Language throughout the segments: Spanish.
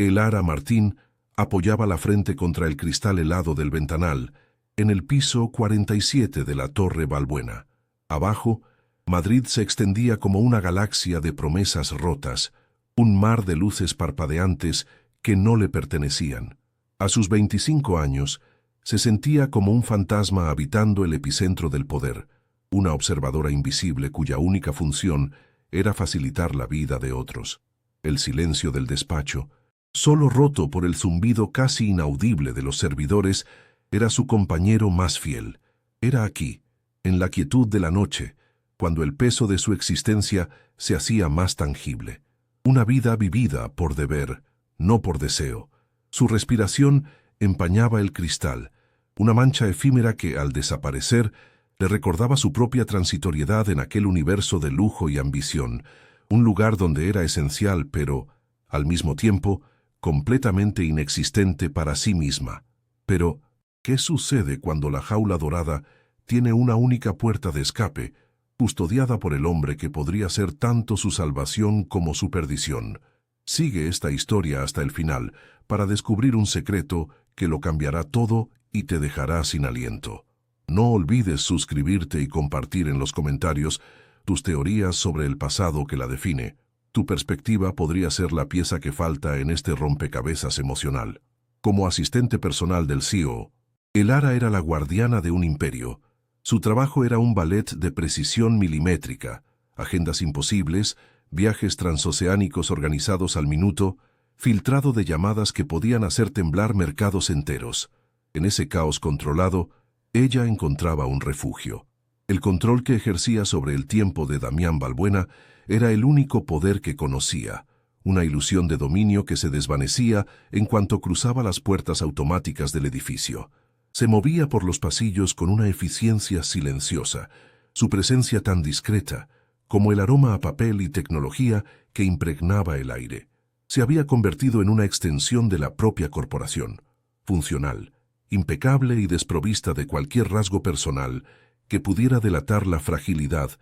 Elara Martín apoyaba la frente contra el cristal helado del ventanal, en el piso 47 de la Torre Balbuena. Abajo, Madrid se extendía como una galaxia de promesas rotas, un mar de luces parpadeantes que no le pertenecían. A sus 25 años, se sentía como un fantasma habitando el epicentro del poder, una observadora invisible cuya única función era facilitar la vida de otros. El silencio del despacho, solo roto por el zumbido casi inaudible de los servidores, era su compañero más fiel. Era aquí, en la quietud de la noche, cuando el peso de su existencia se hacía más tangible. Una vida vivida por deber, no por deseo. Su respiración empañaba el cristal, una mancha efímera que, al desaparecer, le recordaba su propia transitoriedad en aquel universo de lujo y ambición, un lugar donde era esencial, pero, al mismo tiempo, completamente inexistente para sí misma. Pero, ¿qué sucede cuando la jaula dorada tiene una única puerta de escape, custodiada por el hombre que podría ser tanto su salvación como su perdición? Sigue esta historia hasta el final para descubrir un secreto que lo cambiará todo y te dejará sin aliento. No olvides suscribirte y compartir en los comentarios tus teorías sobre el pasado que la define. Tu perspectiva podría ser la pieza que falta en este rompecabezas emocional. Como asistente personal del CEO, Elara era la guardiana de un imperio. Su trabajo era un ballet de precisión milimétrica, agendas imposibles, viajes transoceánicos organizados al minuto, filtrado de llamadas que podían hacer temblar mercados enteros. En ese caos controlado, ella encontraba un refugio. El control que ejercía sobre el tiempo de Damián Balbuena era el único poder que conocía, una ilusión de dominio que se desvanecía en cuanto cruzaba las puertas automáticas del edificio. Se movía por los pasillos con una eficiencia silenciosa, su presencia tan discreta como el aroma a papel y tecnología que impregnaba el aire. Se había convertido en una extensión de la propia corporación, funcional, impecable y desprovista de cualquier rasgo personal que pudiera delatar la fragilidad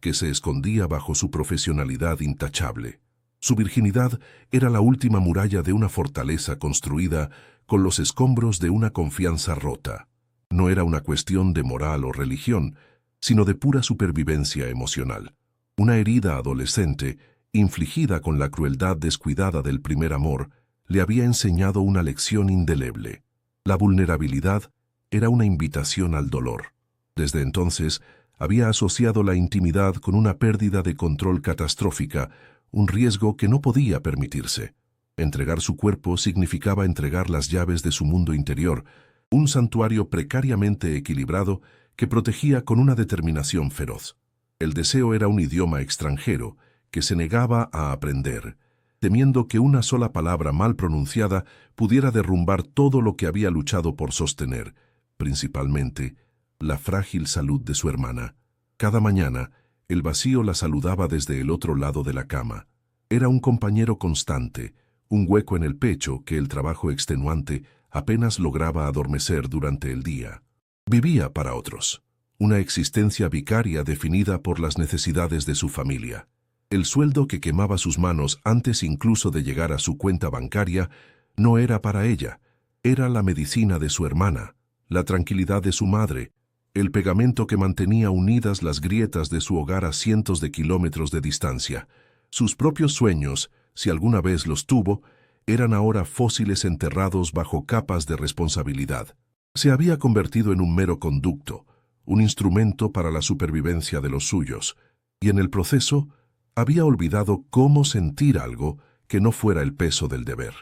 que se escondía bajo su profesionalidad intachable. Su virginidad era la última muralla de una fortaleza construida con los escombros de una confianza rota. No era una cuestión de moral o religión, sino de pura supervivencia emocional. Una herida adolescente, infligida con la crueldad descuidada del primer amor, le había enseñado una lección indeleble. La vulnerabilidad era una invitación al dolor. Desde entonces, había asociado la intimidad con una pérdida de control catastrófica, un riesgo que no podía permitirse. Entregar su cuerpo significaba entregar las llaves de su mundo interior, un santuario precariamente equilibrado que protegía con una determinación feroz. El deseo era un idioma extranjero que se negaba a aprender, temiendo que una sola palabra mal pronunciada pudiera derrumbar todo lo que había luchado por sostener, principalmente la frágil salud de su hermana. Cada mañana, el vacío la saludaba desde el otro lado de la cama. Era un compañero constante, un hueco en el pecho que el trabajo extenuante apenas lograba adormecer durante el día. Vivía para otros, una existencia vicaria definida por las necesidades de su familia. El sueldo que quemaba sus manos antes incluso de llegar a su cuenta bancaria no era para ella, era la medicina de su hermana, la tranquilidad de su madre, el pegamento que mantenía unidas las grietas de su hogar a cientos de kilómetros de distancia. Sus propios sueños, si alguna vez los tuvo, eran ahora fósiles enterrados bajo capas de responsabilidad. Se había convertido en un mero conducto, un instrumento para la supervivencia de los suyos, y en el proceso había olvidado cómo sentir algo que no fuera el peso del deber.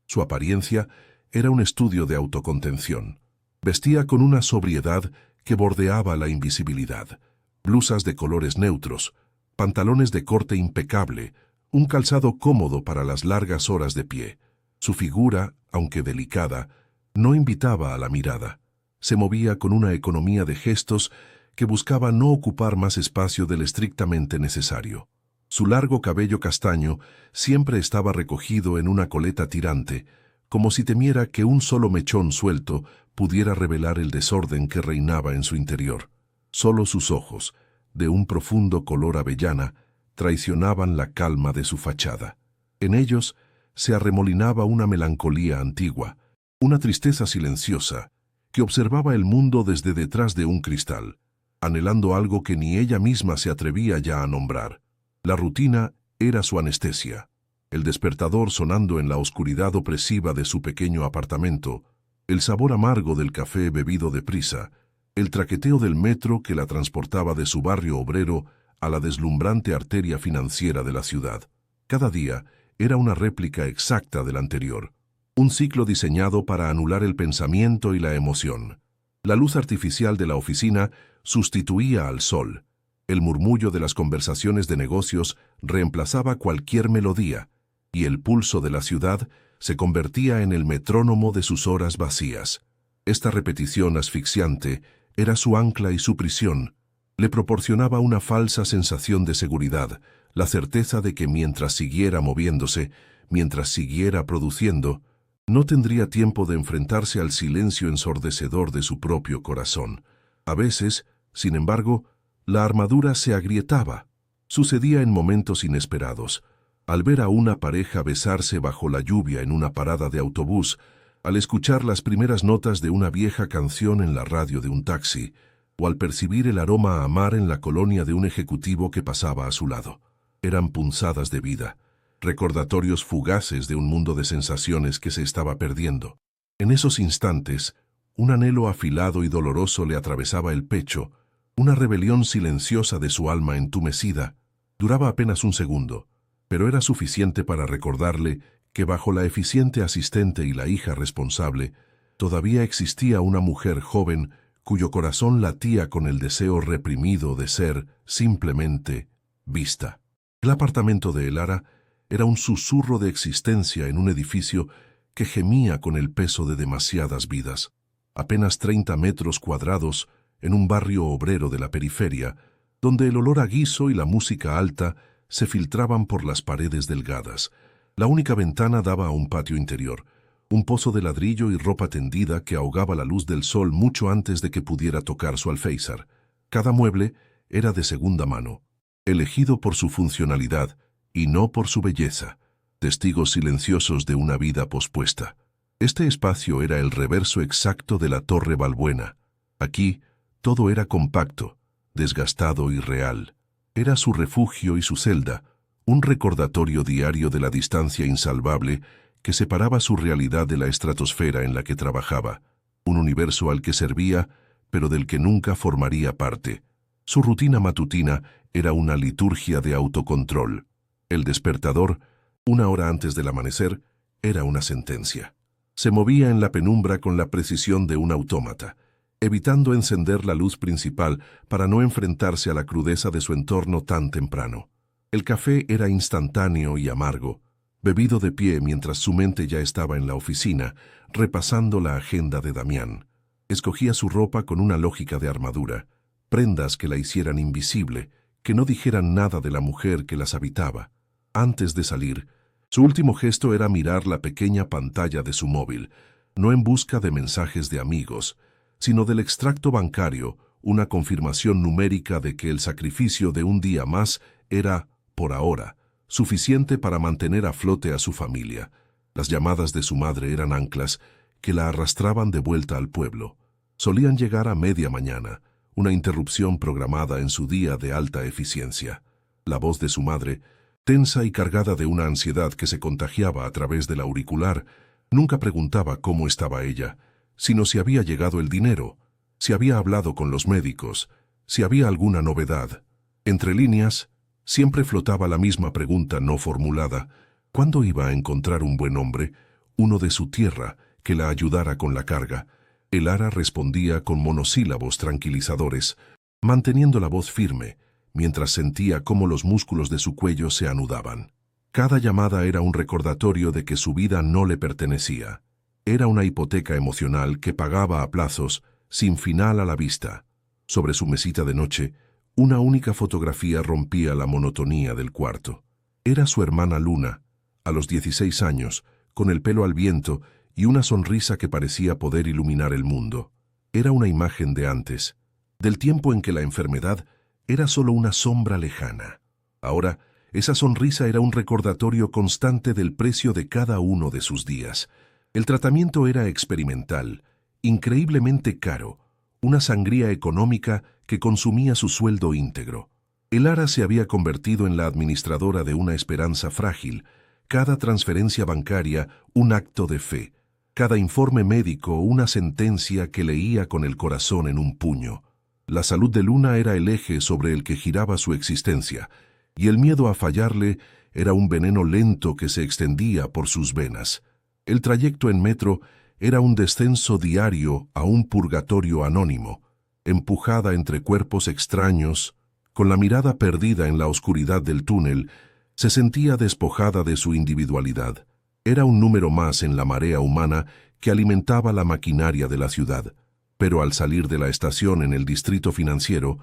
Su apariencia era un estudio de autocontención. Vestía con una sobriedad que bordeaba la invisibilidad, blusas de colores neutros, pantalones de corte impecable, un calzado cómodo para las largas horas de pie. Su figura, aunque delicada, no invitaba a la mirada. Se movía con una economía de gestos que buscaba no ocupar más espacio del estrictamente necesario. Su largo cabello castaño siempre estaba recogido en una coleta tirante, como si temiera que un solo mechón suelto pudiera revelar el desorden que reinaba en su interior. Solo sus ojos, de un profundo color avellana, traicionaban la calma de su fachada. En ellos se arremolinaba una melancolía antigua, una tristeza silenciosa, que observaba el mundo desde detrás de un cristal, anhelando algo que ni ella misma se atrevía ya a nombrar. La rutina era su anestesia. El despertador sonando en la oscuridad opresiva de su pequeño apartamento, el sabor amargo del café bebido deprisa, el traqueteo del metro que la transportaba de su barrio obrero a la deslumbrante arteria financiera de la ciudad. Cada día era una réplica exacta del anterior, un ciclo diseñado para anular el pensamiento y la emoción. La luz artificial de la oficina sustituía al sol. El murmullo de las conversaciones de negocios reemplazaba cualquier melodía, y el pulso de la ciudad se convertía en el metrónomo de sus horas vacías. Esta repetición asfixiante era su ancla y su prisión. Le proporcionaba una falsa sensación de seguridad, la certeza de que mientras siguiera moviéndose, mientras siguiera produciendo, no tendría tiempo de enfrentarse al silencio ensordecedor de su propio corazón. A veces, sin embargo, la armadura se agrietaba. Sucedía en momentos inesperados. Al ver a una pareja besarse bajo la lluvia en una parada de autobús, al escuchar las primeras notas de una vieja canción en la radio de un taxi, o al percibir el aroma a mar en la colonia de un ejecutivo que pasaba a su lado. Eran punzadas de vida, recordatorios fugaces de un mundo de sensaciones que se estaba perdiendo. En esos instantes, un anhelo afilado y doloroso le atravesaba el pecho, una rebelión silenciosa de su alma entumecida. Duraba apenas un segundo, pero era suficiente para recordarle que bajo la eficiente asistente y la hija responsable, todavía existía una mujer joven cuyo corazón latía con el deseo reprimido de ser, simplemente, vista. El apartamento de Elara era un susurro de existencia en un edificio que gemía con el peso de demasiadas vidas. Apenas 30 metros cuadrados en un barrio obrero de la periferia, donde el olor a guiso y la música alta se filtraban por las paredes delgadas. La única ventana daba a un patio interior, un pozo de ladrillo y ropa tendida que ahogaba la luz del sol mucho antes de que pudiera tocar su alféizar. Cada mueble era de segunda mano, elegido por su funcionalidad y no por su belleza, testigos silenciosos de una vida pospuesta. Este espacio era el reverso exacto de la Torre Balbuena. Aquí todo era compacto, desgastado y real. Era su refugio y su celda, un recordatorio diario de la distancia insalvable que separaba su realidad de la estratosfera en la que trabajaba, un universo al que servía, pero del que nunca formaría parte. Su rutina matutina era una liturgia de autocontrol. El despertador, 1 hora antes del amanecer, era una sentencia. Se movía en la penumbra con la precisión de un autómata, evitando encender la luz principal para no enfrentarse a la crudeza de su entorno tan temprano. El café era instantáneo y amargo, bebido de pie mientras su mente ya estaba en la oficina, repasando la agenda de Damián. Escogía su ropa con una lógica de armadura, prendas que la hicieran invisible, que no dijeran nada de la mujer que las habitaba. Antes de salir, su último gesto era mirar la pequeña pantalla de su móvil, no en busca de mensajes de amigos, sino del extracto bancario, una confirmación numérica de que el sacrificio de un día más era, por ahora, suficiente para mantener a flote a su familia. Las llamadas de su madre eran anclas que la arrastraban de vuelta al pueblo. Solían llegar a media mañana, una interrupción programada en su día de alta eficiencia. La voz de su madre, tensa y cargada de una ansiedad que se contagiaba a través del auricular, nunca preguntaba cómo estaba ella, sino si había llegado el dinero, si había hablado con los médicos, si había alguna novedad. Entre líneas, siempre flotaba la misma pregunta no formulada: ¿cuándo iba a encontrar un buen hombre, uno de su tierra, que la ayudara con la carga? Elara respondía con monosílabos tranquilizadores, manteniendo la voz firme, mientras sentía cómo los músculos de su cuello se anudaban. Cada llamada era un recordatorio de que su vida no le pertenecía. Era una hipoteca emocional que pagaba a plazos, sin final a la vista. Sobre su mesita de noche, una única fotografía rompía la monotonía del cuarto. Era su hermana Luna, a los 16 años, con el pelo al viento y una sonrisa que parecía poder iluminar el mundo. Era una imagen de antes, del tiempo en que la enfermedad era solo una sombra lejana. Ahora, Esa sonrisa era un recordatorio constante del precio de cada uno de sus días. El tratamiento era experimental, increíblemente caro, una sangría económica que consumía su sueldo íntegro. Elara se había convertido en la administradora de una esperanza frágil, cada transferencia bancaria un acto de fe, cada informe médico una sentencia que leía con el corazón en un puño. La salud de Luna era el eje sobre el que giraba su existencia, y el miedo a fallarle era un veneno lento que se extendía por sus venas. El trayecto en metro era un descenso diario a un purgatorio anónimo, empujada entre cuerpos extraños, con la mirada perdida en la oscuridad del túnel, se sentía despojada de su individualidad. Era un número más en la marea humana que alimentaba la maquinaria de la ciudad. Pero al salir de la estación en el distrito financiero,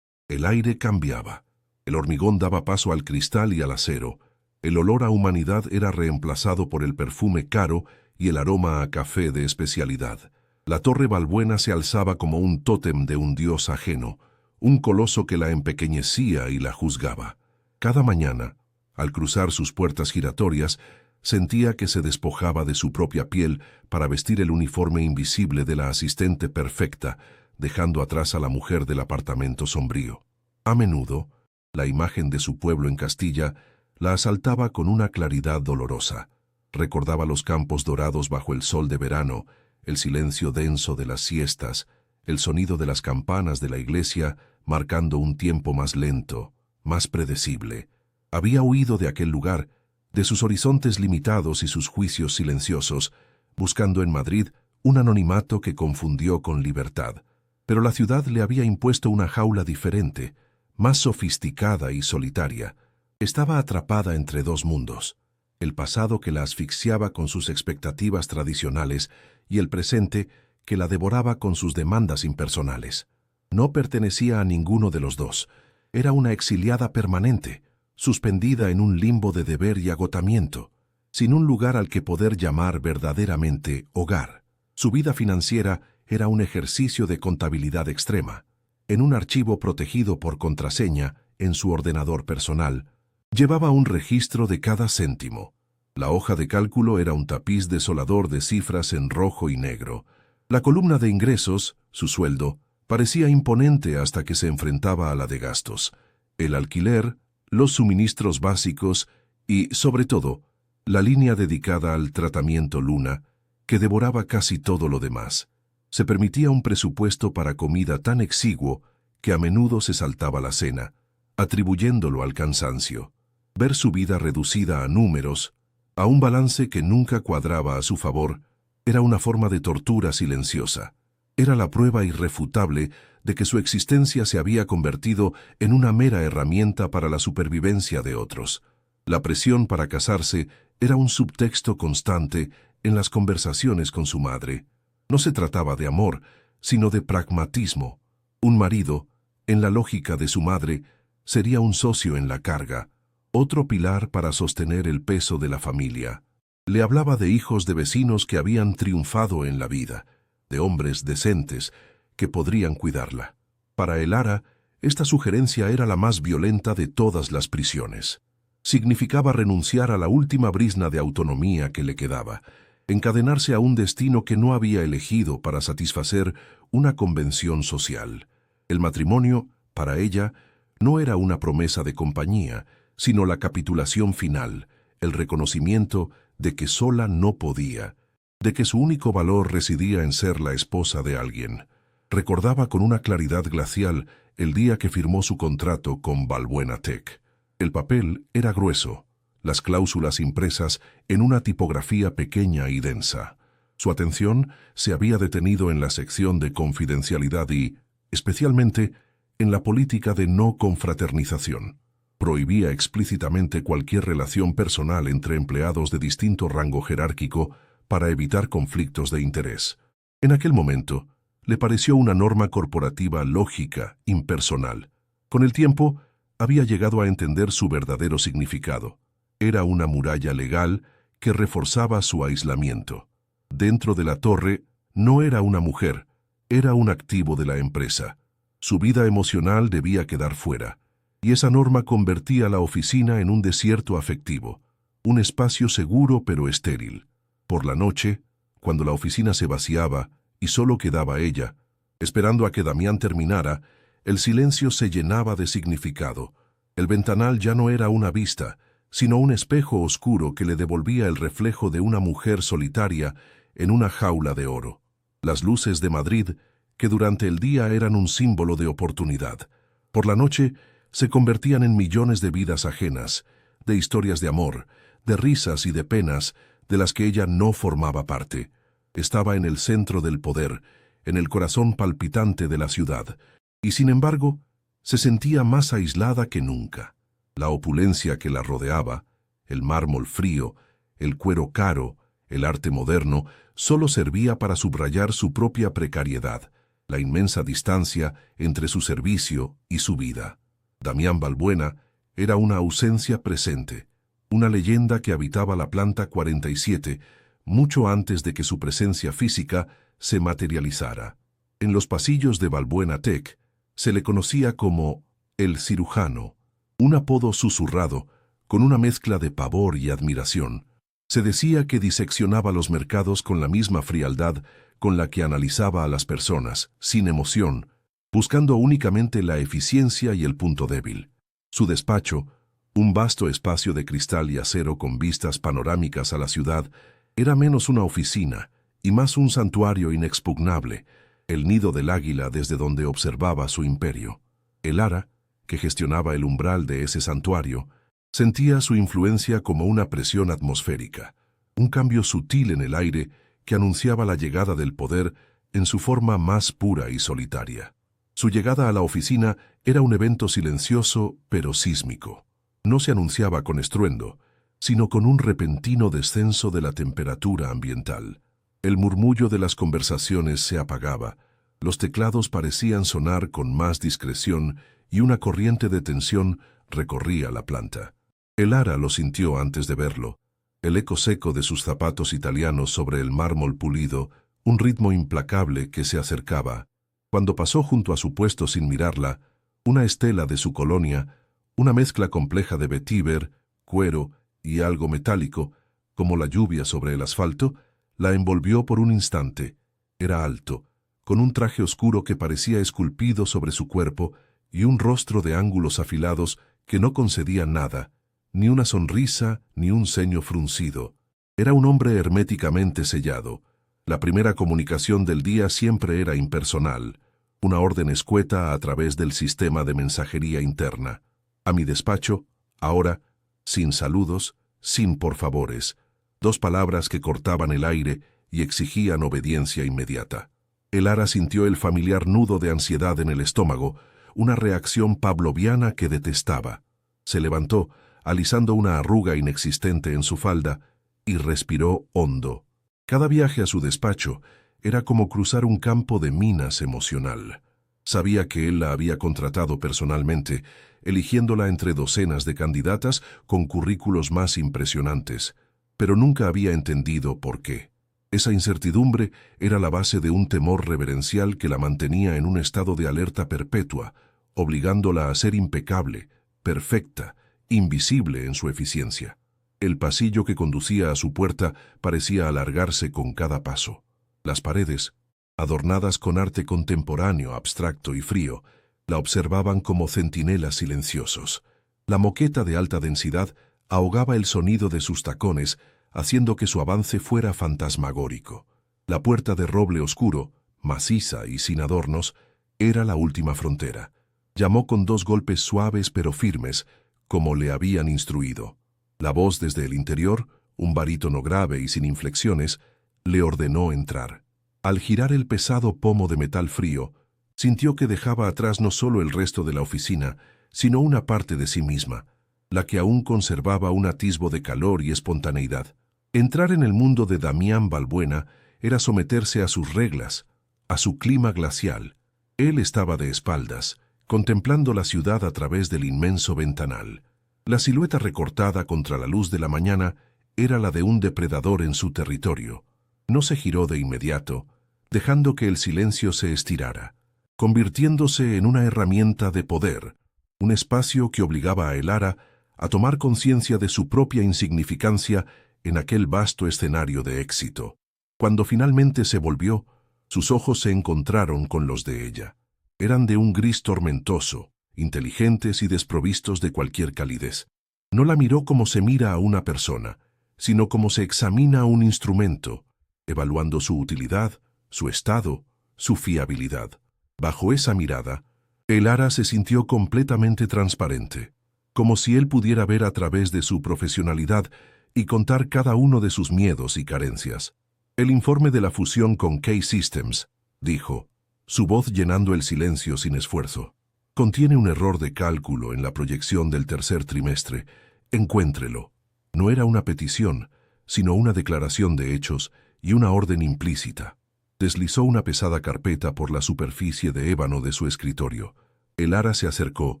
el aire cambiaba. El hormigón daba paso al cristal y al acero. El olor a humanidad era reemplazado por el perfume caro y el aroma a café de especialidad. La Torre Balbuena se alzaba como un tótem de un dios ajeno, un coloso que la empequeñecía y la juzgaba. Cada mañana, al cruzar sus puertas giratorias, sentía que se despojaba de su propia piel para vestir el uniforme invisible de la asistente perfecta, dejando atrás a la mujer del apartamento sombrío. A menudo, la imagen de su pueblo en Castilla la asaltaba con una claridad dolorosa. Recordaba los campos dorados bajo el sol de verano, el silencio denso de las siestas, el sonido de las campanas de la iglesia marcando un tiempo más lento, más predecible. Había huido de aquel lugar, de sus horizontes limitados y sus juicios silenciosos, buscando en Madrid un anonimato que confundió con libertad. Pero la ciudad le había impuesto una jaula diferente, más sofisticada y solitaria. Estaba atrapada entre dos mundos, el pasado que la asfixiaba con sus expectativas tradicionales y el presente que la devoraba con sus demandas impersonales. No pertenecía a ninguno de los dos. Era una exiliada permanente, suspendida en un limbo de deber y agotamiento, sin un lugar al que poder llamar verdaderamente hogar. Su vida financiera era un ejercicio de contabilidad extrema. En un archivo protegido por contraseña en su ordenador personal, llevaba un registro de cada céntimo. La hoja de cálculo era un tapiz desolador de cifras en rojo y negro. La columna de ingresos, su sueldo, parecía imponente hasta que se enfrentaba a la de gastos. El alquiler, los suministros básicos y, sobre todo, la línea dedicada al tratamiento Luna, que devoraba casi todo lo demás. Se permitía un presupuesto para comida tan exiguo que a menudo se saltaba la cena, atribuyéndolo al cansancio. Ver su vida reducida a números, a un balance que nunca cuadraba a su favor, era una forma de tortura silenciosa. Era la prueba irrefutable de que su existencia se había convertido en una mera herramienta para la supervivencia de otros. La presión para casarse era un subtexto constante en las conversaciones con su madre. No se trataba de amor, sino de pragmatismo. Un marido, en la lógica de su madre, sería un socio en la carga, otro pilar para sostener el peso de la familia. Le hablaba de hijos de vecinos que habían triunfado en la vida, de hombres decentes que podrían cuidarla. Para Elara, esta sugerencia era la más violenta de todas las prisiones. Significaba renunciar a la última brizna de autonomía que le quedaba, encadenarse a un destino que no había elegido para satisfacer una convención social. El matrimonio, para ella, no era una promesa de compañía, sino la capitulación final, el reconocimiento de que sola no podía, de que su único valor residía en ser la esposa de alguien. Recordaba con una claridad glacial el día que firmó su contrato con Balbuena Tech. El papel era grueso, las cláusulas impresas en una tipografía pequeña y densa. Su atención se había detenido en la sección de confidencialidad y, especialmente, en la política de no confraternización. Prohibía explícitamente cualquier relación personal entre empleados de distinto rango jerárquico para evitar conflictos de interés. En aquel momento, le pareció una norma corporativa lógica, impersonal. Con el tiempo, había llegado a entender su verdadero significado. Era una muralla legal que reforzaba su aislamiento. Dentro de la torre, no era una mujer, era un activo de la empresa. Su vida emocional debía quedar fuera. y esa norma convertía la oficina en un desierto afectivo, un espacio seguro pero estéril. Por la noche, cuando la oficina se vaciaba y solo quedaba ella, esperando a que Damián terminara, el silencio se llenaba de significado. El ventanal ya no era una vista, sino un espejo oscuro que le devolvía el reflejo de una mujer solitaria en una jaula de oro. Las luces de Madrid, que durante el día eran un símbolo de oportunidad, por la noche se convertían en millones de vidas ajenas, de historias de amor, de risas y de penas de las que ella no formaba parte. Estaba en el centro del poder, en el corazón palpitante de la ciudad, y sin embargo, se sentía más aislada que nunca. La opulencia que la rodeaba, el mármol frío, el cuero caro, el arte moderno, solo servía para subrayar su propia precariedad, la inmensa distancia entre su servicio y su vida. Damián Balbuena era una ausencia presente, una leyenda que habitaba la planta 47, mucho antes de que su presencia física se materializara. En los pasillos de Balbuena Tech se le conocía como el cirujano, un apodo susurrado, con una mezcla de pavor y admiración. Se decía que diseccionaba los mercados con la misma frialdad con la que analizaba a las personas, sin emoción, buscando únicamente la eficiencia y el punto débil. Su despacho, un vasto espacio de cristal y acero con vistas panorámicas a la ciudad, era menos una oficina y más un santuario inexpugnable, el nido del águila desde donde observaba su imperio. El Ara, que gestionaba el umbral de ese santuario, sentía su influencia como una presión atmosférica, un cambio sutil en el aire que anunciaba la llegada del poder en su forma más pura y solitaria. Su llegada a la oficina era un evento silencioso pero sísmico. No se anunciaba con estruendo, sino con un repentino descenso de la temperatura ambiental. El murmullo de las conversaciones se apagaba, los teclados parecían sonar con más discreción y una corriente de tensión recorría la planta. El Ara lo sintió antes de verlo, el eco seco de sus zapatos italianos sobre el mármol pulido, un ritmo implacable que se acercaba. Cuando pasó junto a su puesto sin mirarla, una estela de su colonia, una mezcla compleja de vetiver, cuero y algo metálico, como la lluvia sobre el asfalto, la envolvió por un instante. Era alto, con un traje oscuro que parecía esculpido sobre su cuerpo y un rostro de ángulos afilados que no concedía nada, ni una sonrisa ni un ceño fruncido. Era un hombre herméticamente sellado. La primera comunicación del día siempre era impersonal, una orden escueta a través del sistema de mensajería interna. A mi despacho, ahora, sin saludos, sin por favores, 2 palabras que cortaban el aire y exigían obediencia inmediata. El Ara sintió el familiar nudo de ansiedad en el estómago, una reacción pavloviana que detestaba. Se levantó, alisando una arruga inexistente en su falda, y respiró hondo. Cada viaje a su despacho era como cruzar un campo de minas emocional. Sabía que él la había contratado personalmente, eligiéndola entre docenas de candidatas con currículos más impresionantes, pero nunca había entendido por qué. Esa incertidumbre era la base de un temor reverencial que la mantenía en un estado de alerta perpetua, obligándola a ser impecable, perfecta, invisible en su eficiencia. El pasillo que conducía a su puerta parecía alargarse con cada paso. Las paredes, adornadas con arte contemporáneo, abstracto y frío, la observaban como centinelas silenciosos. La moqueta de alta densidad ahogaba el sonido de sus tacones, haciendo que su avance fuera fantasmagórico. La puerta de roble oscuro, maciza y sin adornos, era la última frontera. Llamó con 2 golpes suaves pero firmes, como le habían instruido. La voz desde el interior, un barítono grave y sin inflexiones, le ordenó entrar. Al girar el pesado pomo de metal frío, sintió que dejaba atrás no solo el resto de la oficina, sino una parte de sí misma, la que aún conservaba un atisbo de calor y espontaneidad. Entrar en el mundo de Damián Balbuena era someterse a sus reglas, a su clima glacial. Él estaba de espaldas, contemplando la ciudad a través del inmenso ventanal. La silueta recortada contra la luz de la mañana era la de un depredador en su territorio. No se giró de inmediato, dejando que el silencio se estirara, convirtiéndose en una herramienta de poder, un espacio que obligaba a Elara a tomar conciencia de su propia insignificancia en aquel vasto escenario de éxito. Cuando finalmente se volvió, sus ojos se encontraron con los de ella. Eran de un gris tormentoso, inteligentes y desprovistos de cualquier calidez. No la miró como se mira a una persona, sino como se examina a un instrumento, evaluando su utilidad, su estado, su fiabilidad. Bajo esa mirada, Elara se sintió completamente transparente, como si él pudiera ver a través de su profesionalidad y contar cada uno de sus miedos y carencias. El informe de la fusión con K-Systems, dijo, su voz llenando el silencio sin esfuerzo. Contiene un error de cálculo en la proyección del tercer trimestre. Encuéntrelo. No era una petición, sino una declaración de hechos y una orden implícita. Deslizó una pesada carpeta por la superficie de ébano de su escritorio. Elara se acercó,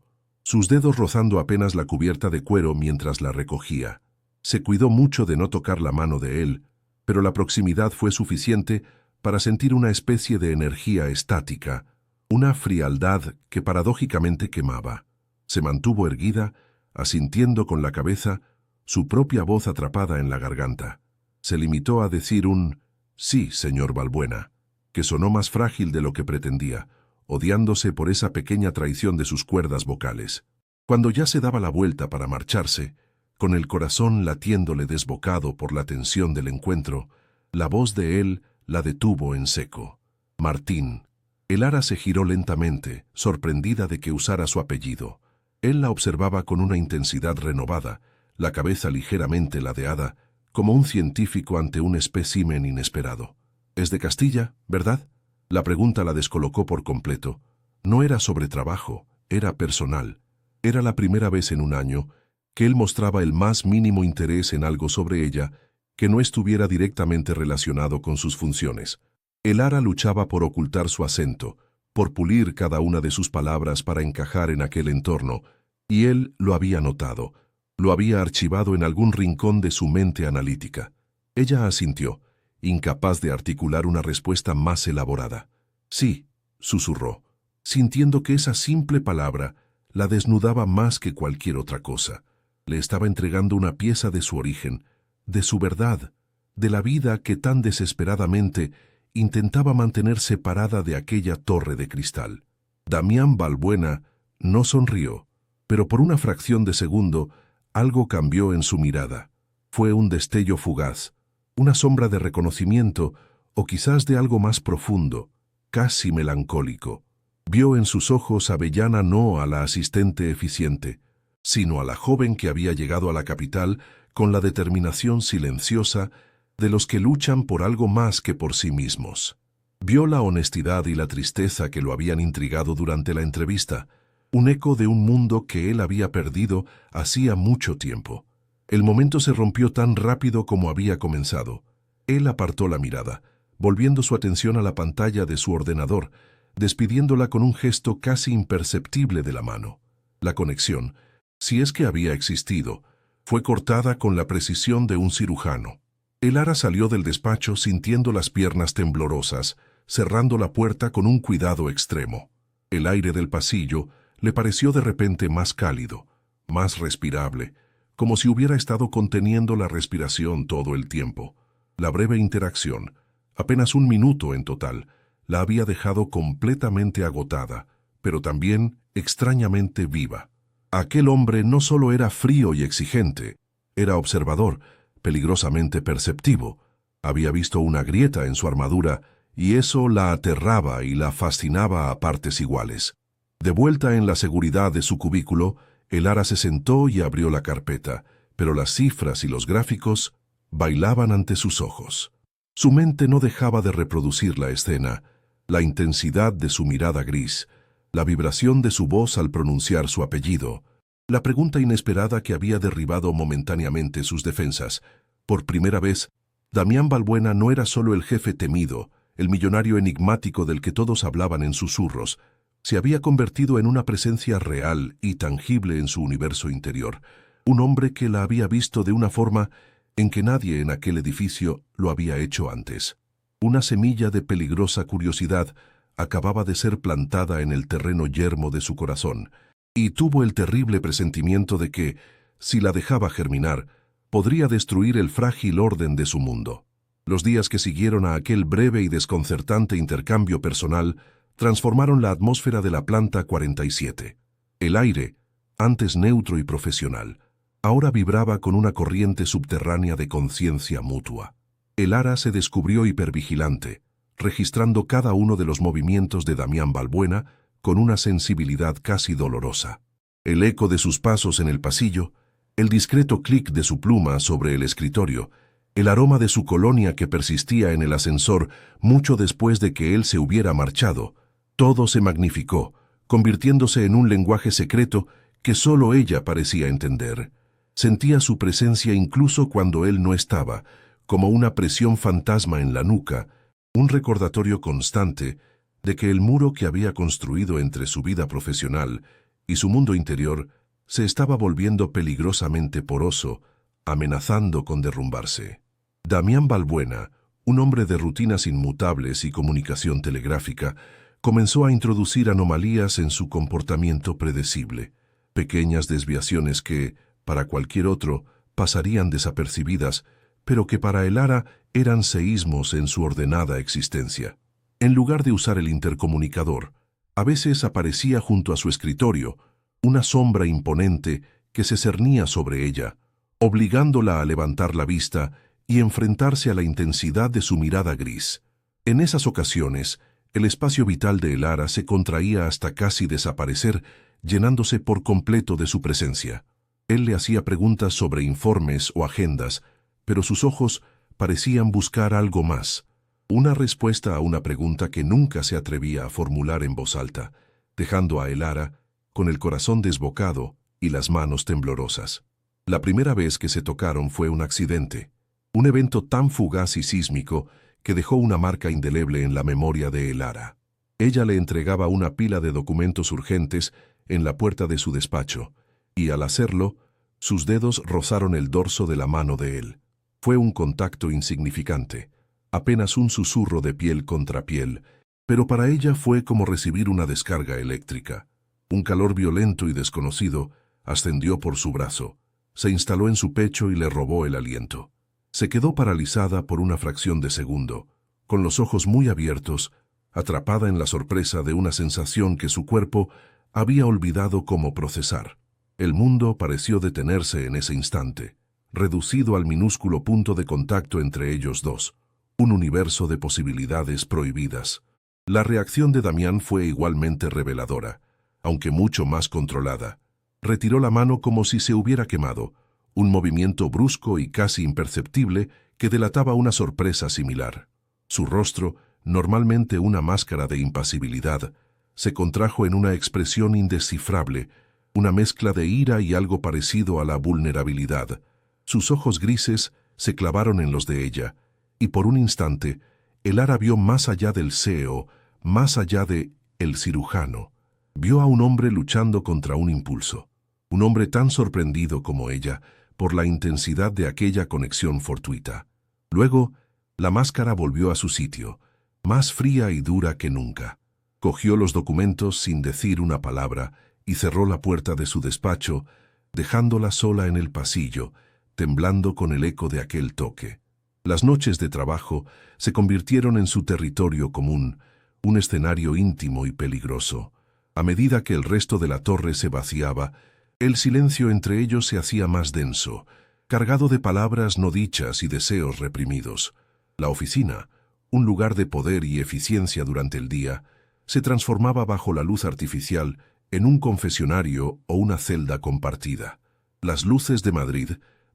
sus dedos rozando apenas la cubierta de cuero mientras la recogía. Se cuidó mucho de no tocar la mano de él, pero la proximidad fue suficiente para sentir una especie de energía estática, una frialdad que paradójicamente quemaba. Se mantuvo erguida, asintiendo con la cabeza, su propia voz atrapada en la garganta. Se limitó a decir un «sí, señor Balbuena», que sonó más frágil de lo que pretendía, odiándose por esa pequeña traición de sus cuerdas vocales. Cuando ya se daba la vuelta para marcharse, con el corazón latiéndole desbocado por la tensión del encuentro, la voz de él la detuvo en seco. «Martín». Elara se giró lentamente, sorprendida de que usara su apellido. Él la observaba con una intensidad renovada, la cabeza ligeramente ladeada, como un científico ante un espécimen inesperado. «Es de Castilla, ¿verdad?». La pregunta la descolocó por completo. No era sobre trabajo, era personal. Era la primera vez en un año que él mostraba el más mínimo interés en algo sobre ella que no estuviera directamente relacionado con sus funciones. Elara luchaba por ocultar su acento, por pulir cada una de sus palabras para encajar en aquel entorno, y él lo había notado, lo había archivado en algún rincón de su mente analítica. Ella asintió, incapaz de articular una respuesta más elaborada. «Sí», susurró, sintiendo que esa simple palabra la desnudaba más que cualquier otra cosa. Le estaba entregando una pieza de su origen, de su verdad, de la vida que tan desesperadamente intentaba mantener separada de aquella torre de cristal. Damián Balbuena no sonrió, pero por una fracción de segundo algo cambió en su mirada. Fue un destello fugaz, una sombra de reconocimiento o quizás de algo más profundo, casi melancólico. Vio en sus ojos a Avellana no a la asistente eficiente, sino a la joven que había llegado a la capital con la determinación silenciosa de los que luchan por algo más que por sí mismos. Vio la honestidad y la tristeza que lo habían intrigado durante la entrevista, un eco de un mundo que él había perdido hacía mucho tiempo. El momento se rompió tan rápido como había comenzado. Él apartó la mirada, volviendo su atención a la pantalla de su ordenador, despidiéndola con un gesto casi imperceptible de la mano. La conexión, si es que había existido, fue cortada con la precisión de un cirujano. Elara salió del despacho sintiendo las piernas temblorosas, cerrando la puerta con un cuidado extremo. El aire del pasillo le pareció de repente más cálido, más respirable, como si hubiera estado conteniendo la respiración todo el tiempo. La breve interacción, apenas un minuto en total, la había dejado completamente agotada, pero también extrañamente viva. Aquel hombre no solo era frío y exigente, era observador, peligrosamente perceptivo. Había visto una grieta en su armadura y eso la aterraba y la fascinaba a partes iguales. De vuelta en la seguridad de su cubículo, Elara se sentó y abrió la carpeta, pero las cifras y los gráficos bailaban ante sus ojos. Su mente no dejaba de reproducir la escena, la intensidad de su mirada gris, la vibración de su voz al pronunciar su apellido, la pregunta inesperada que había derribado momentáneamente sus defensas. Por primera vez, Damián Balbuena no era solo el jefe temido, el millonario enigmático del que todos hablaban en susurros. Se había convertido en una presencia real y tangible en su universo interior, un hombre que la había visto de una forma en que nadie en aquel edificio lo había hecho antes. Una semilla de peligrosa curiosidad acababa de ser plantada en el terreno yermo de su corazón, y tuvo el terrible presentimiento de que, si la dejaba germinar, podría destruir el frágil orden de su mundo. Los días que siguieron a aquel breve y desconcertante intercambio personal transformaron la atmósfera de la planta 47. El aire, antes neutro y profesional, ahora vibraba con una corriente subterránea de conciencia mutua. El Ara se descubrió hipervigilante, registrando cada uno de los movimientos de Damián Balbuena con una sensibilidad casi dolorosa. El eco de sus pasos en el pasillo, el discreto clic de su pluma sobre el escritorio, el aroma de su colonia que persistía en el ascensor mucho después de que él se hubiera marchado, todo se magnificó, convirtiéndose en un lenguaje secreto que solo ella parecía entender. Sentía su presencia incluso cuando él no estaba, como una presión fantasma en la nuca, un recordatorio constante de que el muro que había construido entre su vida profesional y su mundo interior se estaba volviendo peligrosamente poroso, amenazando con derrumbarse. Damián Balbuena, un hombre de rutinas inmutables y comunicación telegráfica, comenzó a introducir anomalías en su comportamiento predecible, pequeñas desviaciones que, para cualquier otro, pasarían desapercibidas, pero que para el Ara eran seísmos en su ordenada existencia. En lugar de usar el intercomunicador, a veces aparecía junto a su escritorio una sombra imponente que se cernía sobre ella, obligándola a levantar la vista y enfrentarse a la intensidad de su mirada gris. En esas ocasiones, el espacio vital de el Ara se contraía hasta casi desaparecer, llenándose por completo de su presencia. Él le hacía preguntas sobre informes o agendas, pero sus ojos parecían buscar algo más, una respuesta a una pregunta que nunca se atrevía a formular en voz alta, dejando a el Ara con el corazón desbocado y las manos temblorosas. La primera vez que se tocaron fue un accidente, un evento tan fugaz y sísmico que dejó una marca indeleble en la memoria de el Ara. Ella le entregaba una pila de documentos urgentes en la puerta de su despacho, y al hacerlo, sus dedos rozaron el dorso de la mano de él. Fue un contacto insignificante, apenas un susurro de piel contra piel, pero para ella fue como recibir una descarga eléctrica. Un calor violento y desconocido ascendió por su brazo, se instaló en su pecho y le robó el aliento. Se quedó paralizada por una fracción de segundo, con los ojos muy abiertos, atrapada en la sorpresa de una sensación que su cuerpo había olvidado cómo procesar. El mundo pareció detenerse en ese instante, reducido al minúsculo punto de contacto entre ellos dos, un universo de posibilidades prohibidas. La reacción de Damián fue igualmente reveladora, aunque mucho más controlada. Retiró la mano como si se hubiera quemado, un movimiento brusco y casi imperceptible que delataba una sorpresa similar. Su rostro, normalmente una máscara de impasibilidad, se contrajo en una expresión indescifrable, una mezcla de ira y algo parecido a la vulnerabilidad. Sus ojos grises se clavaron en los de ella, y por un instante, el Ara vio más allá del CEO, más allá de el cirujano. Vio a un hombre luchando contra un impulso, un hombre tan sorprendido como ella por la intensidad de aquella conexión fortuita. Luego, la máscara volvió a su sitio, más fría y dura que nunca. Cogió los documentos sin decir una palabra y cerró la puerta de su despacho, dejándola sola en el pasillo, temblando con el eco de aquel toque. Las noches de trabajo se convirtieron en su territorio común, un escenario íntimo y peligroso. A medida que el resto de la torre se vaciaba, el silencio entre ellos se hacía más denso, cargado de palabras no dichas y deseos reprimidos. La oficina, un lugar de poder y eficiencia durante el día, se transformaba bajo la luz artificial en un confesionario o una celda compartida. Las luces de Madrid,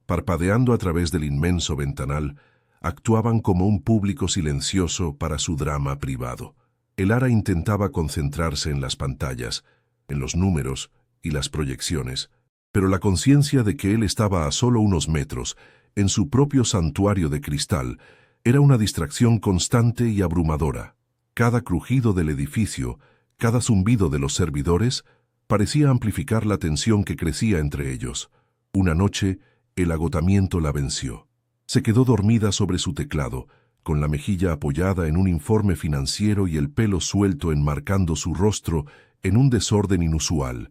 parpadeando a través del inmenso ventanal, actuaban como un público silencioso para su drama privado. El Ara intentaba concentrarse en las pantallas, en los números y las proyecciones, pero la conciencia de que él estaba a solo unos metros, en su propio santuario de cristal, era una distracción constante y abrumadora. Cada crujido del edificio, cada zumbido de los servidores, parecía amplificar la tensión que crecía entre ellos. Una noche, el agotamiento la venció. Se quedó dormida sobre su teclado, con la mejilla apoyada en un informe financiero y el pelo suelto enmarcando su rostro en un desorden inusual.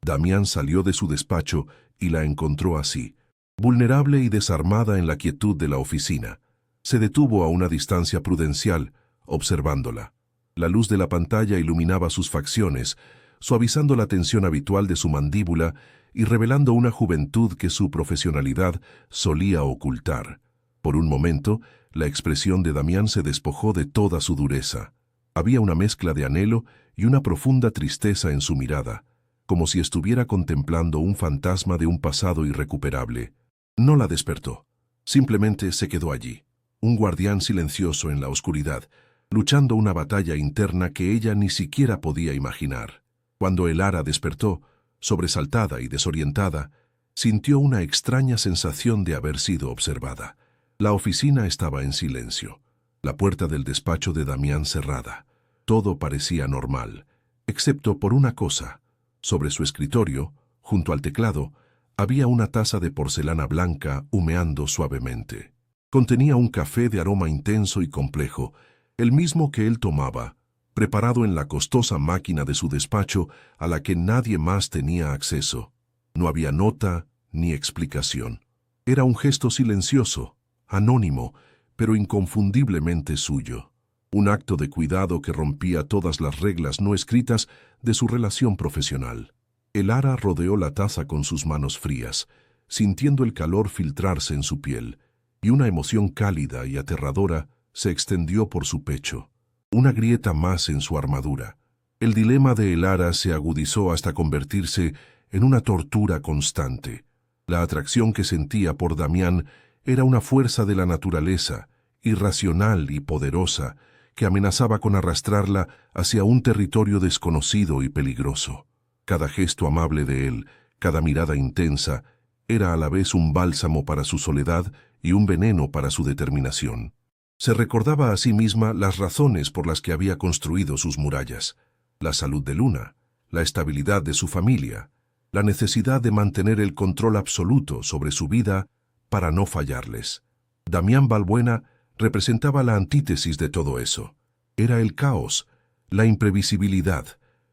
Damián salió de su despacho y la encontró así, vulnerable y desarmada en la quietud de la oficina. Se detuvo a una distancia prudencial, observándola. La luz de la pantalla iluminaba sus facciones, suavizando la tensión habitual de su mandíbula y revelando una juventud que su profesionalidad solía ocultar. Por un momento, la expresión de Damián se despojó de toda su dureza. Había una mezcla de anhelo y una profunda tristeza en su mirada, como si estuviera contemplando un fantasma de un pasado irrecuperable. No la despertó. Simplemente se quedó allí, un guardián silencioso en la oscuridad, luchando una batalla interna que ella ni siquiera podía imaginar. Cuando Elara despertó, sobresaltada y desorientada, sintió una extraña sensación de haber sido observada. La oficina estaba en silencio, la puerta del despacho de Damián cerrada. Todo parecía normal, excepto por una cosa. Sobre su escritorio, junto al teclado, había una taza de porcelana blanca humeando suavemente. Contenía un café de aroma intenso y complejo, el mismo que él tomaba, preparado en la costosa máquina de su despacho a la que nadie más tenía acceso. No había nota ni explicación. Era un gesto silencioso, anónimo, pero inconfundiblemente suyo. Un acto de cuidado que rompía todas las reglas no escritas de su relación profesional. Elara rodeó la taza con sus manos frías, sintiendo el calor filtrarse en su piel, y una emoción cálida y aterradora se extendió por su pecho. Una grieta más en su armadura. El dilema de Elara se agudizó hasta convertirse en una tortura constante. La atracción que sentía por Damián era una fuerza de la naturaleza, irracional y poderosa, que amenazaba con arrastrarla hacia un territorio desconocido y peligroso. Cada gesto amable de él, cada mirada intensa, era a la vez un bálsamo para su soledad y un veneno para su determinación. Se recordaba a sí misma las razones por las que había construido sus murallas: la salud de Luna, la estabilidad de su familia, la necesidad de mantener el control absoluto sobre su vida para no fallarles. Damián Balbuena representaba la antítesis de todo eso. Era el caos, la imprevisibilidad,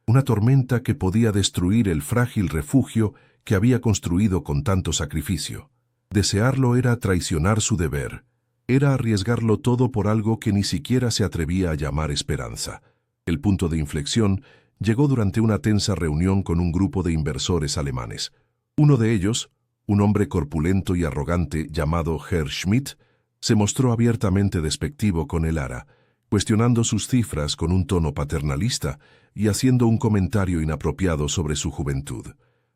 una tormenta que podía destruir el frágil refugio que había construido con tanto sacrificio. Desearlo era traicionar su deber, era arriesgarlo todo por algo que ni siquiera se atrevía a llamar esperanza. El punto de inflexión llegó durante una tensa reunión con un grupo de inversores alemanes. Uno de ellos, un hombre corpulento y arrogante llamado Herr Schmidt, se mostró abiertamente despectivo con Elara, cuestionando sus cifras con un tono paternalista y haciendo un comentario inapropiado sobre su juventud.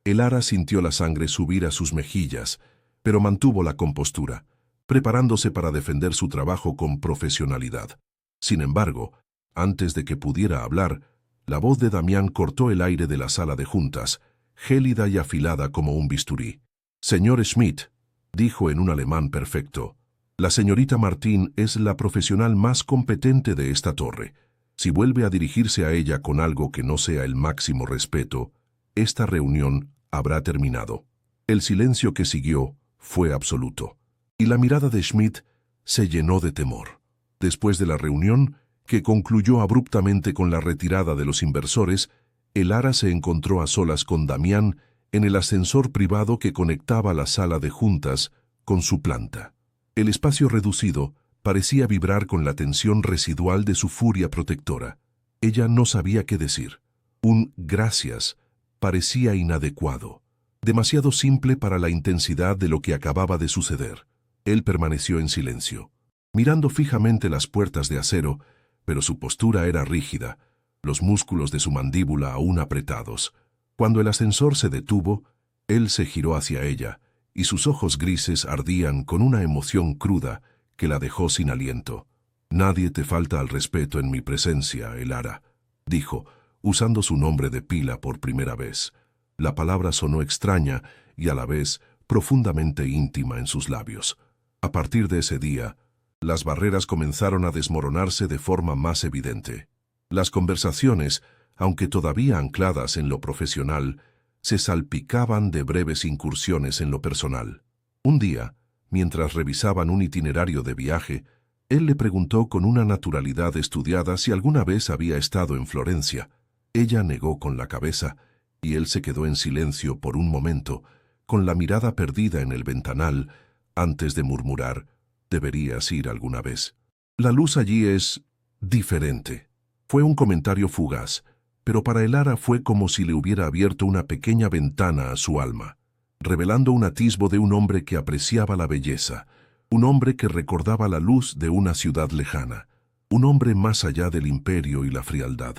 Elara sintió la sangre subir a sus mejillas, pero mantuvo la compostura, preparándose para defender su trabajo con profesionalidad. Sin embargo, antes de que pudiera hablar, la voz de Damián cortó el aire de la sala de juntas, gélida y afilada como un bisturí. «Señor Schmidt», dijo en un alemán perfecto, «la señorita Martín es la profesional más competente de esta torre. Si vuelve a dirigirse a ella con algo que no sea el máximo respeto, esta reunión habrá terminado». El silencio que siguió fue absoluto, y la mirada de Schmidt se llenó de temor. Después de la reunión, que concluyó abruptamente con la retirada de los inversores, Elara se encontró a solas con Damián en el ascensor privado que conectaba la sala de juntas con su planta. El espacio reducido parecía vibrar con la tensión residual de su furia protectora. Ella no sabía qué decir. Un «gracias» parecía inadecuado, demasiado simple para la intensidad de lo que acababa de suceder. Él permaneció en silencio, mirando fijamente las puertas de acero, pero su postura era rígida, los músculos de su mandíbula aún apretados. Cuando el ascensor se detuvo, él se giró hacia ella, y sus ojos grises ardían con una emoción cruda que la dejó sin aliento. «Nadie te falta al respeto en mi presencia, Elara», dijo, usando su nombre de pila por primera vez. La palabra sonó extraña y a la vez profundamente íntima en sus labios. A partir de ese día, las barreras comenzaron a desmoronarse de forma más evidente. Las conversaciones, aunque todavía ancladas en lo profesional, se salpicaban de breves incursiones en lo personal. Un día, mientras revisaban un itinerario de viaje, él le preguntó con una naturalidad estudiada si alguna vez había estado en Florencia. Ella negó con la cabeza, y él se quedó en silencio por un momento, con la mirada perdida en el ventanal, antes de murmurar: «Deberías ir alguna vez. La luz allí es diferente». Fue un comentario fugaz, pero para Elara fue como si le hubiera abierto una pequeña ventana a su alma, revelando un atisbo de un hombre que apreciaba la belleza, un hombre que recordaba la luz de una ciudad lejana, un hombre más allá del imperio y la frialdad.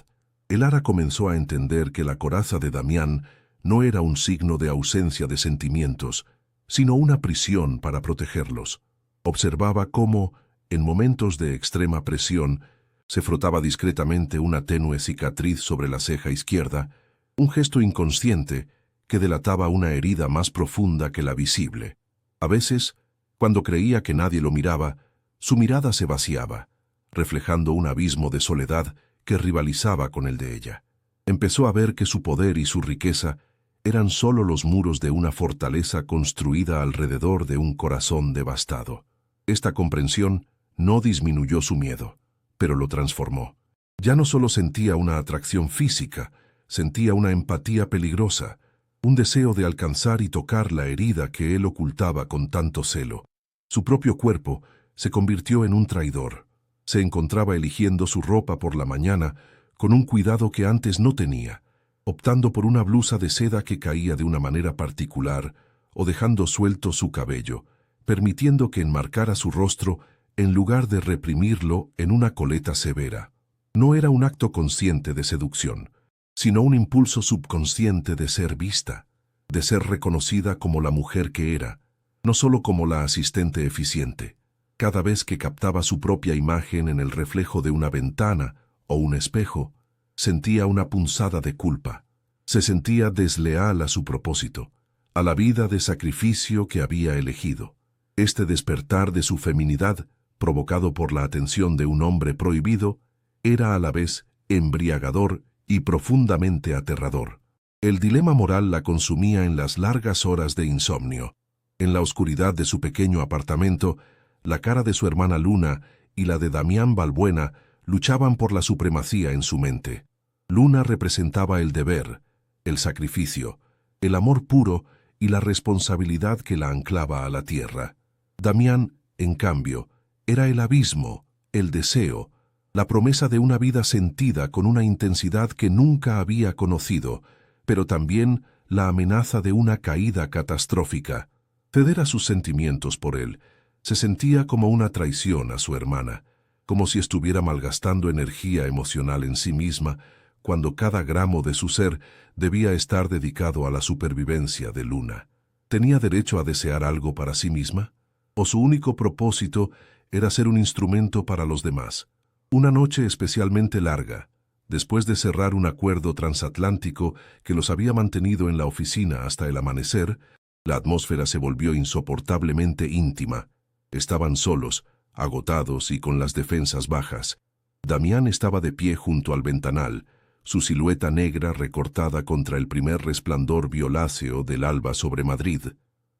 Elara comenzó a entender que la coraza de Damián no era un signo de ausencia de sentimientos, sino una prisión para protegerlos. Observaba cómo, en momentos de extrema presión, se frotaba discretamente una tenue cicatriz sobre la ceja izquierda, un gesto inconsciente que delataba una herida más profunda que la visible. A veces, cuando creía que nadie lo miraba, su mirada se vaciaba, reflejando un abismo de soledad que rivalizaba con el de ella. Empezó a ver que su poder y su riqueza eran solo los muros de una fortaleza construida alrededor de un corazón devastado. Esta comprensión no disminuyó su miedo, pero lo transformó. Ya no solo sentía una atracción física, sentía una empatía peligrosa, un deseo de alcanzar y tocar la herida que él ocultaba con tanto celo. Su propio cuerpo se convirtió en un traidor. Se encontraba eligiendo su ropa por la mañana con un cuidado que antes no tenía, optando por una blusa de seda que caía de una manera particular o dejando suelto su cabello, permitiendo que enmarcara su rostro en lugar de reprimirlo en una coleta severa. No era un acto consciente de seducción, sino un impulso subconsciente de ser vista, de ser reconocida como la mujer que era, no solo como la asistente eficiente. Cada vez que captaba su propia imagen en el reflejo de una ventana o un espejo, sentía una punzada de culpa. Se sentía desleal a su propósito, a la vida de sacrificio que había elegido. Este despertar de su feminidad, provocado por la atención de un hombre prohibido, era a la vez embriagador y profundamente aterrador. El dilema moral la consumía en las largas horas de insomnio. En la oscuridad de su pequeño apartamento, la cara de su hermana Luna y la de Damián Balbuena luchaban por la supremacía en su mente. Luna representaba el deber, el sacrificio, el amor puro y la responsabilidad que la anclaba a la tierra. Damián, en cambio, era el abismo, el deseo, la promesa de una vida sentida con una intensidad que nunca había conocido, pero también la amenaza de una caída catastrófica. Ceder a sus sentimientos por él se sentía como una traición a su hermana, como si estuviera malgastando energía emocional en sí misma, cuando cada gramo de su ser debía estar dedicado a la supervivencia de Luna. ¿Tenía derecho a desear algo para sí misma? ¿O su único propósito era ser un instrumento para los demás? Una noche especialmente larga, después de cerrar un acuerdo transatlántico que los había mantenido en la oficina hasta el amanecer, la atmósfera se volvió insoportablemente íntima. Estaban solos, agotados y con las defensas bajas. Damián estaba de pie junto al ventanal, su silueta negra recortada contra el primer resplandor violáceo del alba sobre Madrid.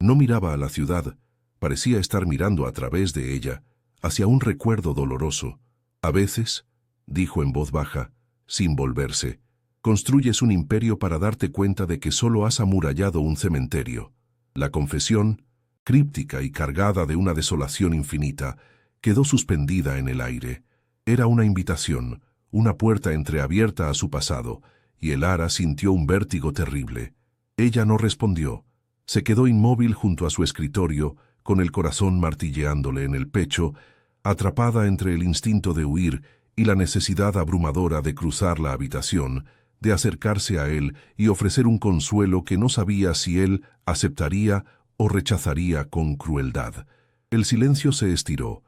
No miraba a la ciudad, parecía estar mirando a través de ella, hacia un recuerdo doloroso. «A veces», dijo en voz baja, sin volverse, «construyes un imperio para darte cuenta de que solo has amurallado un cementerio». La confesión, críptica y cargada de una desolación infinita, quedó suspendida en el aire. Era una invitación, una puerta entreabierta a su pasado, y Elara sintió un vértigo terrible. Ella no respondió. Se quedó inmóvil junto a su escritorio, con el corazón martilleándole en el pecho, atrapada entre el instinto de huir y la necesidad abrumadora de cruzar la habitación, de acercarse a él y ofrecer un consuelo que no sabía si él aceptaría o rechazaría con crueldad. El silencio se estiró,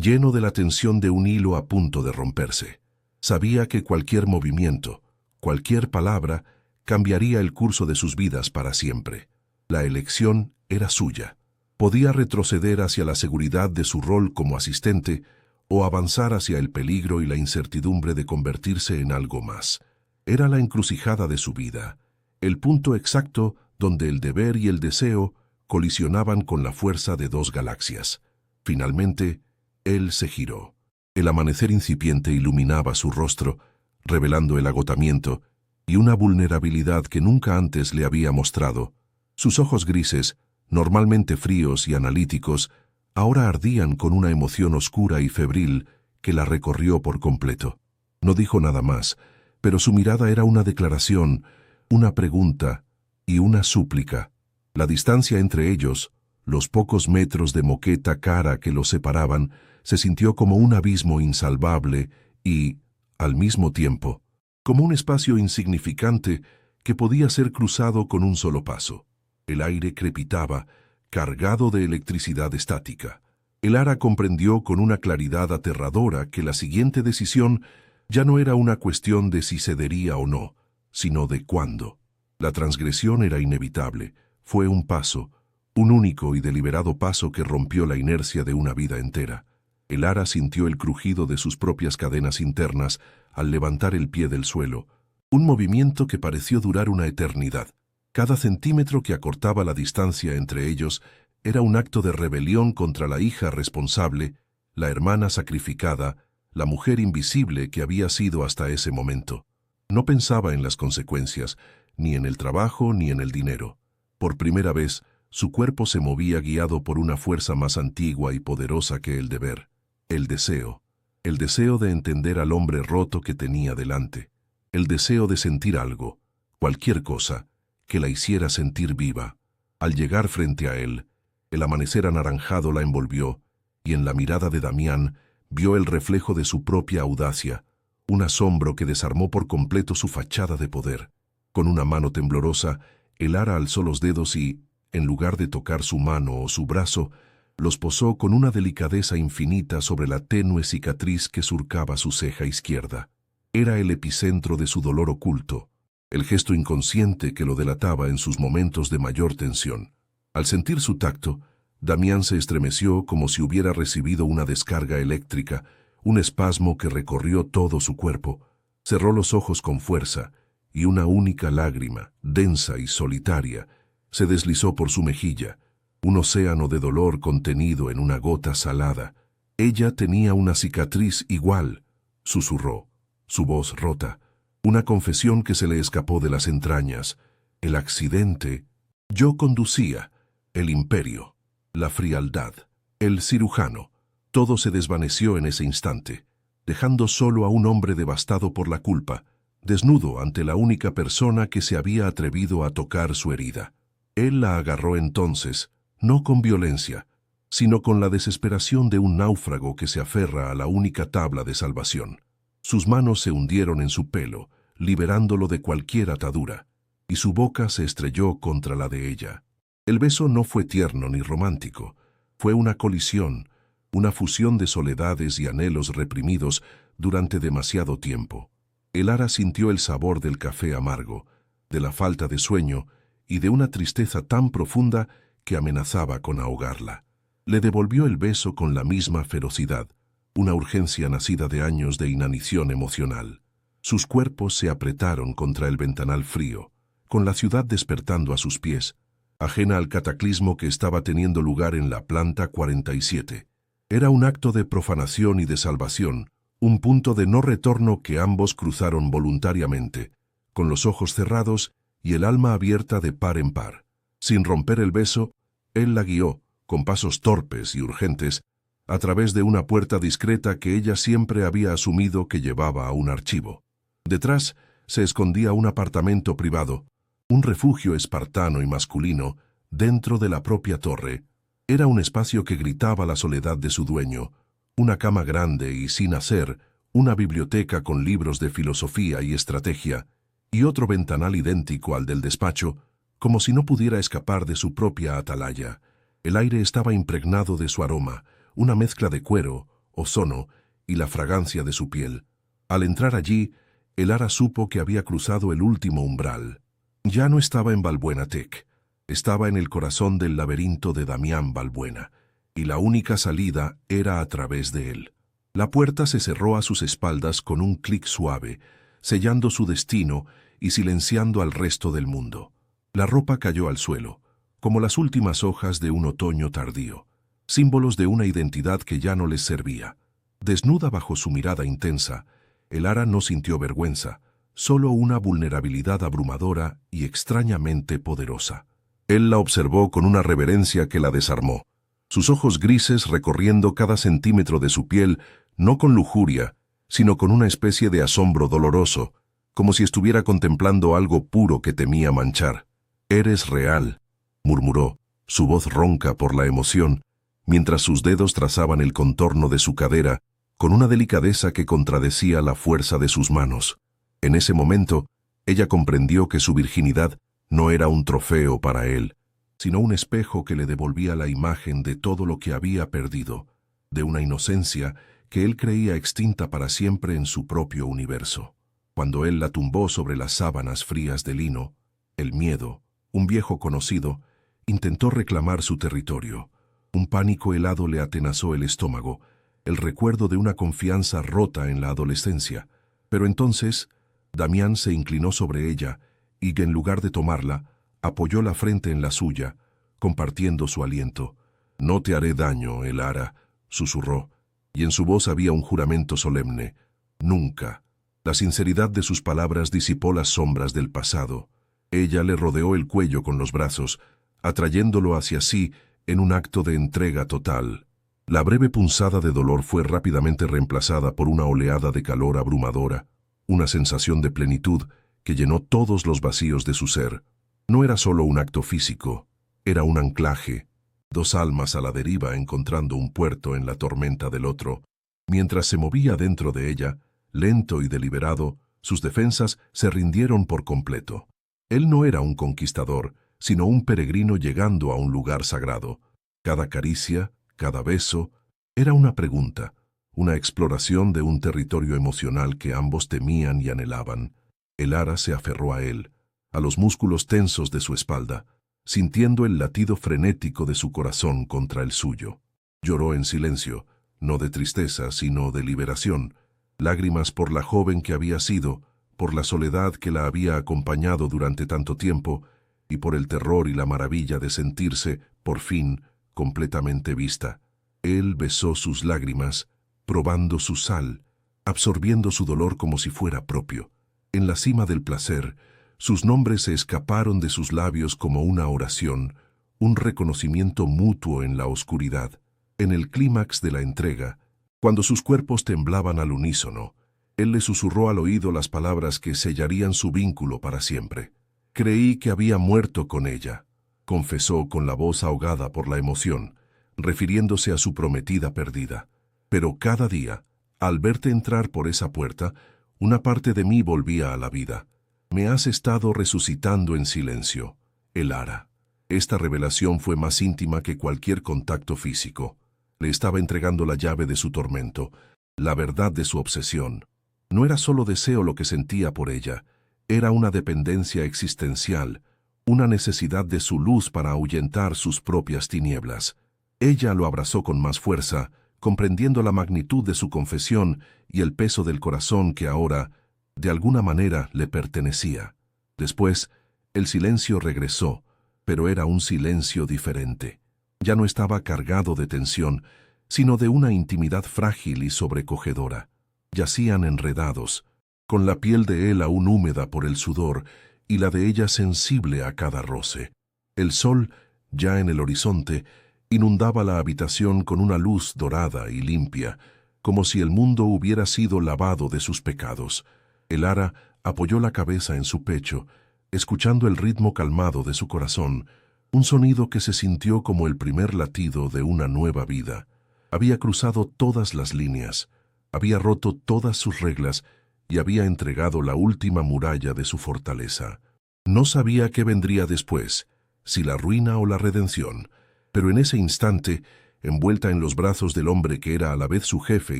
lleno de la tensión de un hilo a punto de romperse. Sabía que cualquier movimiento, cualquier palabra, cambiaría el curso de sus vidas para siempre. La elección era suya. Podía retroceder hacia la seguridad de su rol como asistente o avanzar hacia el peligro y la incertidumbre de convertirse en algo más. Era la encrucijada de su vida, el punto exacto donde el deber y el deseo colisionaban con la fuerza de dos galaxias. Finalmente, él se giró. El amanecer incipiente iluminaba su rostro, revelando el agotamiento, y una vulnerabilidad que nunca antes le había mostrado. Sus ojos grises, normalmente fríos y analíticos, ahora ardían con una emoción oscura y febril que la recorrió por completo. No dijo nada más, pero su mirada era una declaración, una pregunta y una súplica. La distancia entre ellos, los pocos metros de moqueta cara que los separaban, se sintió como un abismo insalvable y, al mismo tiempo, como un espacio insignificante que podía ser cruzado con un solo paso. El aire crepitaba, cargado de electricidad estática. Elara comprendió con una claridad aterradora que la siguiente decisión ya no era una cuestión de si cedería o no, sino de cuándo. La transgresión era inevitable. Fue un paso, un único y deliberado paso que rompió la inercia de una vida entera. Elara sintió el crujido de sus propias cadenas internas al levantar el pie del suelo, un movimiento que pareció durar una eternidad. Cada centímetro que acortaba la distancia entre ellos era un acto de rebelión contra la hija responsable, la hermana sacrificada, la mujer invisible que había sido hasta ese momento. No pensaba en las consecuencias, ni en el trabajo ni en el dinero. Por primera vez, su cuerpo se movía guiado por una fuerza más antigua y poderosa que el deber, el deseo de entender al hombre roto que tenía delante, el deseo de sentir algo, cualquier cosa, que la hiciera sentir viva. Al llegar frente a él, el amanecer anaranjado la envolvió, y en la mirada de Damián vio el reflejo de su propia audacia, un asombro que desarmó por completo su fachada de poder. Con una mano temblorosa, Elara alzó los dedos y, en lugar de tocar su mano o su brazo, los posó con una delicadeza infinita sobre la tenue cicatriz que surcaba su ceja izquierda. Era el epicentro de su dolor oculto, el gesto inconsciente que lo delataba en sus momentos de mayor tensión. Al sentir su tacto, Damián se estremeció como si hubiera recibido una descarga eléctrica, un espasmo que recorrió todo su cuerpo. Cerró los ojos con fuerza, y una única lágrima, densa y solitaria, se deslizó por su mejilla, un océano de dolor contenido en una gota salada. Ella tenía una cicatriz igual, susurró, su voz rota, una confesión que se le escapó de las entrañas. El accidente. Yo conducía, el imperio, la frialdad, el cirujano. Todo se desvaneció en ese instante, dejando solo a un hombre devastado por la culpa, desnudo ante la única persona que se había atrevido a tocar su herida. Él la agarró entonces, no con violencia, sino con la desesperación de un náufrago que se aferra a la única tabla de salvación. Sus manos se hundieron en su pelo, liberándolo de cualquier atadura, y su boca se estrelló contra la de ella. El beso no fue tierno ni romántico, fue una colisión, una fusión de soledades y anhelos reprimidos durante demasiado tiempo. Elara sintió el sabor del café amargo, de la falta de sueño y de una tristeza tan profunda que amenazaba con ahogarla. Le devolvió el beso con la misma ferocidad, una urgencia nacida de años de inanición emocional. Sus cuerpos se apretaron contra el ventanal frío, con la ciudad despertando a sus pies, ajena al cataclismo que estaba teniendo lugar en la planta 47. Era un acto de profanación y de salvación, un punto de no retorno que ambos cruzaron voluntariamente, con los ojos cerrados y el alma abierta de par en par. Sin romper el beso, él la guió, con pasos torpes y urgentes, a través de una puerta discreta que ella siempre había asumido que llevaba a un archivo. Detrás se escondía un apartamento privado, un refugio espartano y masculino, dentro de la propia torre. Era un espacio que gritaba la soledad de su dueño, una cama grande y sin hacer, una biblioteca con libros de filosofía y estrategia, y otro ventanal idéntico al del despacho, como si no pudiera escapar de su propia atalaya. El aire estaba impregnado de su aroma, una mezcla de cuero, ozono y la fragancia de su piel. Al entrar allí, Elara supo que había cruzado el último umbral. Ya no estaba en Balbuena Tech, estaba en el corazón del laberinto de Damián Balbuena, y la única salida era a través de él. La puerta se cerró a sus espaldas con un clic suave, sellando su destino y silenciando al resto del mundo. La ropa cayó al suelo, como las últimas hojas de un otoño tardío, símbolos de una identidad que ya no les servía. Desnuda bajo su mirada intensa, Elara no sintió vergüenza, solo una vulnerabilidad abrumadora y extrañamente poderosa. Él la observó con una reverencia que la desarmó, sus ojos grises recorriendo cada centímetro de su piel, no con lujuria, sino con una especie de asombro doloroso, como si estuviera contemplando algo puro que temía manchar. «Eres real», murmuró, su voz ronca por la emoción, mientras sus dedos trazaban el contorno de su cadera, con una delicadeza que contradecía la fuerza de sus manos. En ese momento, ella comprendió que su virginidad no era un trofeo para él, sino un espejo que le devolvía la imagen de todo lo que había perdido, de una inocencia que él creía extinta para siempre en su propio universo. Cuando él la tumbó sobre las sábanas frías de lino, el miedo, un viejo conocido, intentó reclamar su territorio. Un pánico helado le atenazó el estómago, el recuerdo de una confianza rota en la adolescencia. Pero entonces, Damián se inclinó sobre ella y, en lugar de tomarla, apoyó la frente en la suya, compartiendo su aliento. «No te haré daño, Elara», susurró, y en su voz había un juramento solemne. «Nunca». La sinceridad de sus palabras disipó las sombras del pasado. Ella le rodeó el cuello con los brazos, atrayéndolo hacia sí en un acto de entrega total. La breve punzada de dolor fue rápidamente reemplazada por una oleada de calor abrumadora, una sensación de plenitud que llenó todos los vacíos de su ser. No era solo un acto físico, era un anclaje, dos almas a la deriva encontrando un puerto en la tormenta del otro. Mientras se movía dentro de ella, lento y deliberado, sus defensas se rindieron por completo. Él no era un conquistador, sino un peregrino llegando a un lugar sagrado. Cada caricia, cada beso, era una pregunta, una exploración de un territorio emocional que ambos temían y anhelaban. Elara se aferró a él, a los músculos tensos de su espalda, sintiendo el latido frenético de su corazón contra el suyo. Lloró en silencio, no de tristeza, sino de liberación, lágrimas por la joven que había sido, por la soledad que la había acompañado durante tanto tiempo, y por el terror y la maravilla de sentirse, por fin, completamente vista. Él besó sus lágrimas, probando su sal, absorbiendo su dolor como si fuera propio. En la cima del placer, sus nombres se escaparon de sus labios como una oración, un reconocimiento mutuo en la oscuridad. En el clímax de la entrega, cuando sus cuerpos temblaban al unísono, él le susurró al oído las palabras que sellarían su vínculo para siempre. «Creí que había muerto con ella», confesó con la voz ahogada por la emoción, refiriéndose a su prometida perdida. «Pero cada día, al verte entrar por esa puerta, una parte de mí volvía a la vida. Me has estado resucitando en silencio, Elara». Esta revelación fue más íntima que cualquier contacto físico. Le estaba entregando la llave de su tormento, la verdad de su obsesión. No era solo deseo lo que sentía por ella, era una dependencia existencial, una necesidad de su luz para ahuyentar sus propias tinieblas. Ella lo abrazó con más fuerza, comprendiendo la magnitud de su confesión y el peso del corazón que ahora, de alguna manera, le pertenecía. Después, el silencio regresó, pero era un silencio diferente. Ya no estaba cargado de tensión, sino de una intimidad frágil y sobrecogedora. Yacían enredados, con la piel de él aún húmeda por el sudor y la de ella sensible a cada roce. El sol, ya en el horizonte, inundaba la habitación con una luz dorada y limpia, como si el mundo hubiera sido lavado de sus pecados. Elara apoyó la cabeza en su pecho, escuchando el ritmo calmado de su corazón, un sonido que se sintió como el primer latido de una nueva vida. Había cruzado todas las líneas, había roto todas sus reglas y había entregado la última muralla de su fortaleza. No sabía qué vendría después, si la ruina o la redención, pero en ese instante, envuelta en los brazos del hombre que era a la vez su jefe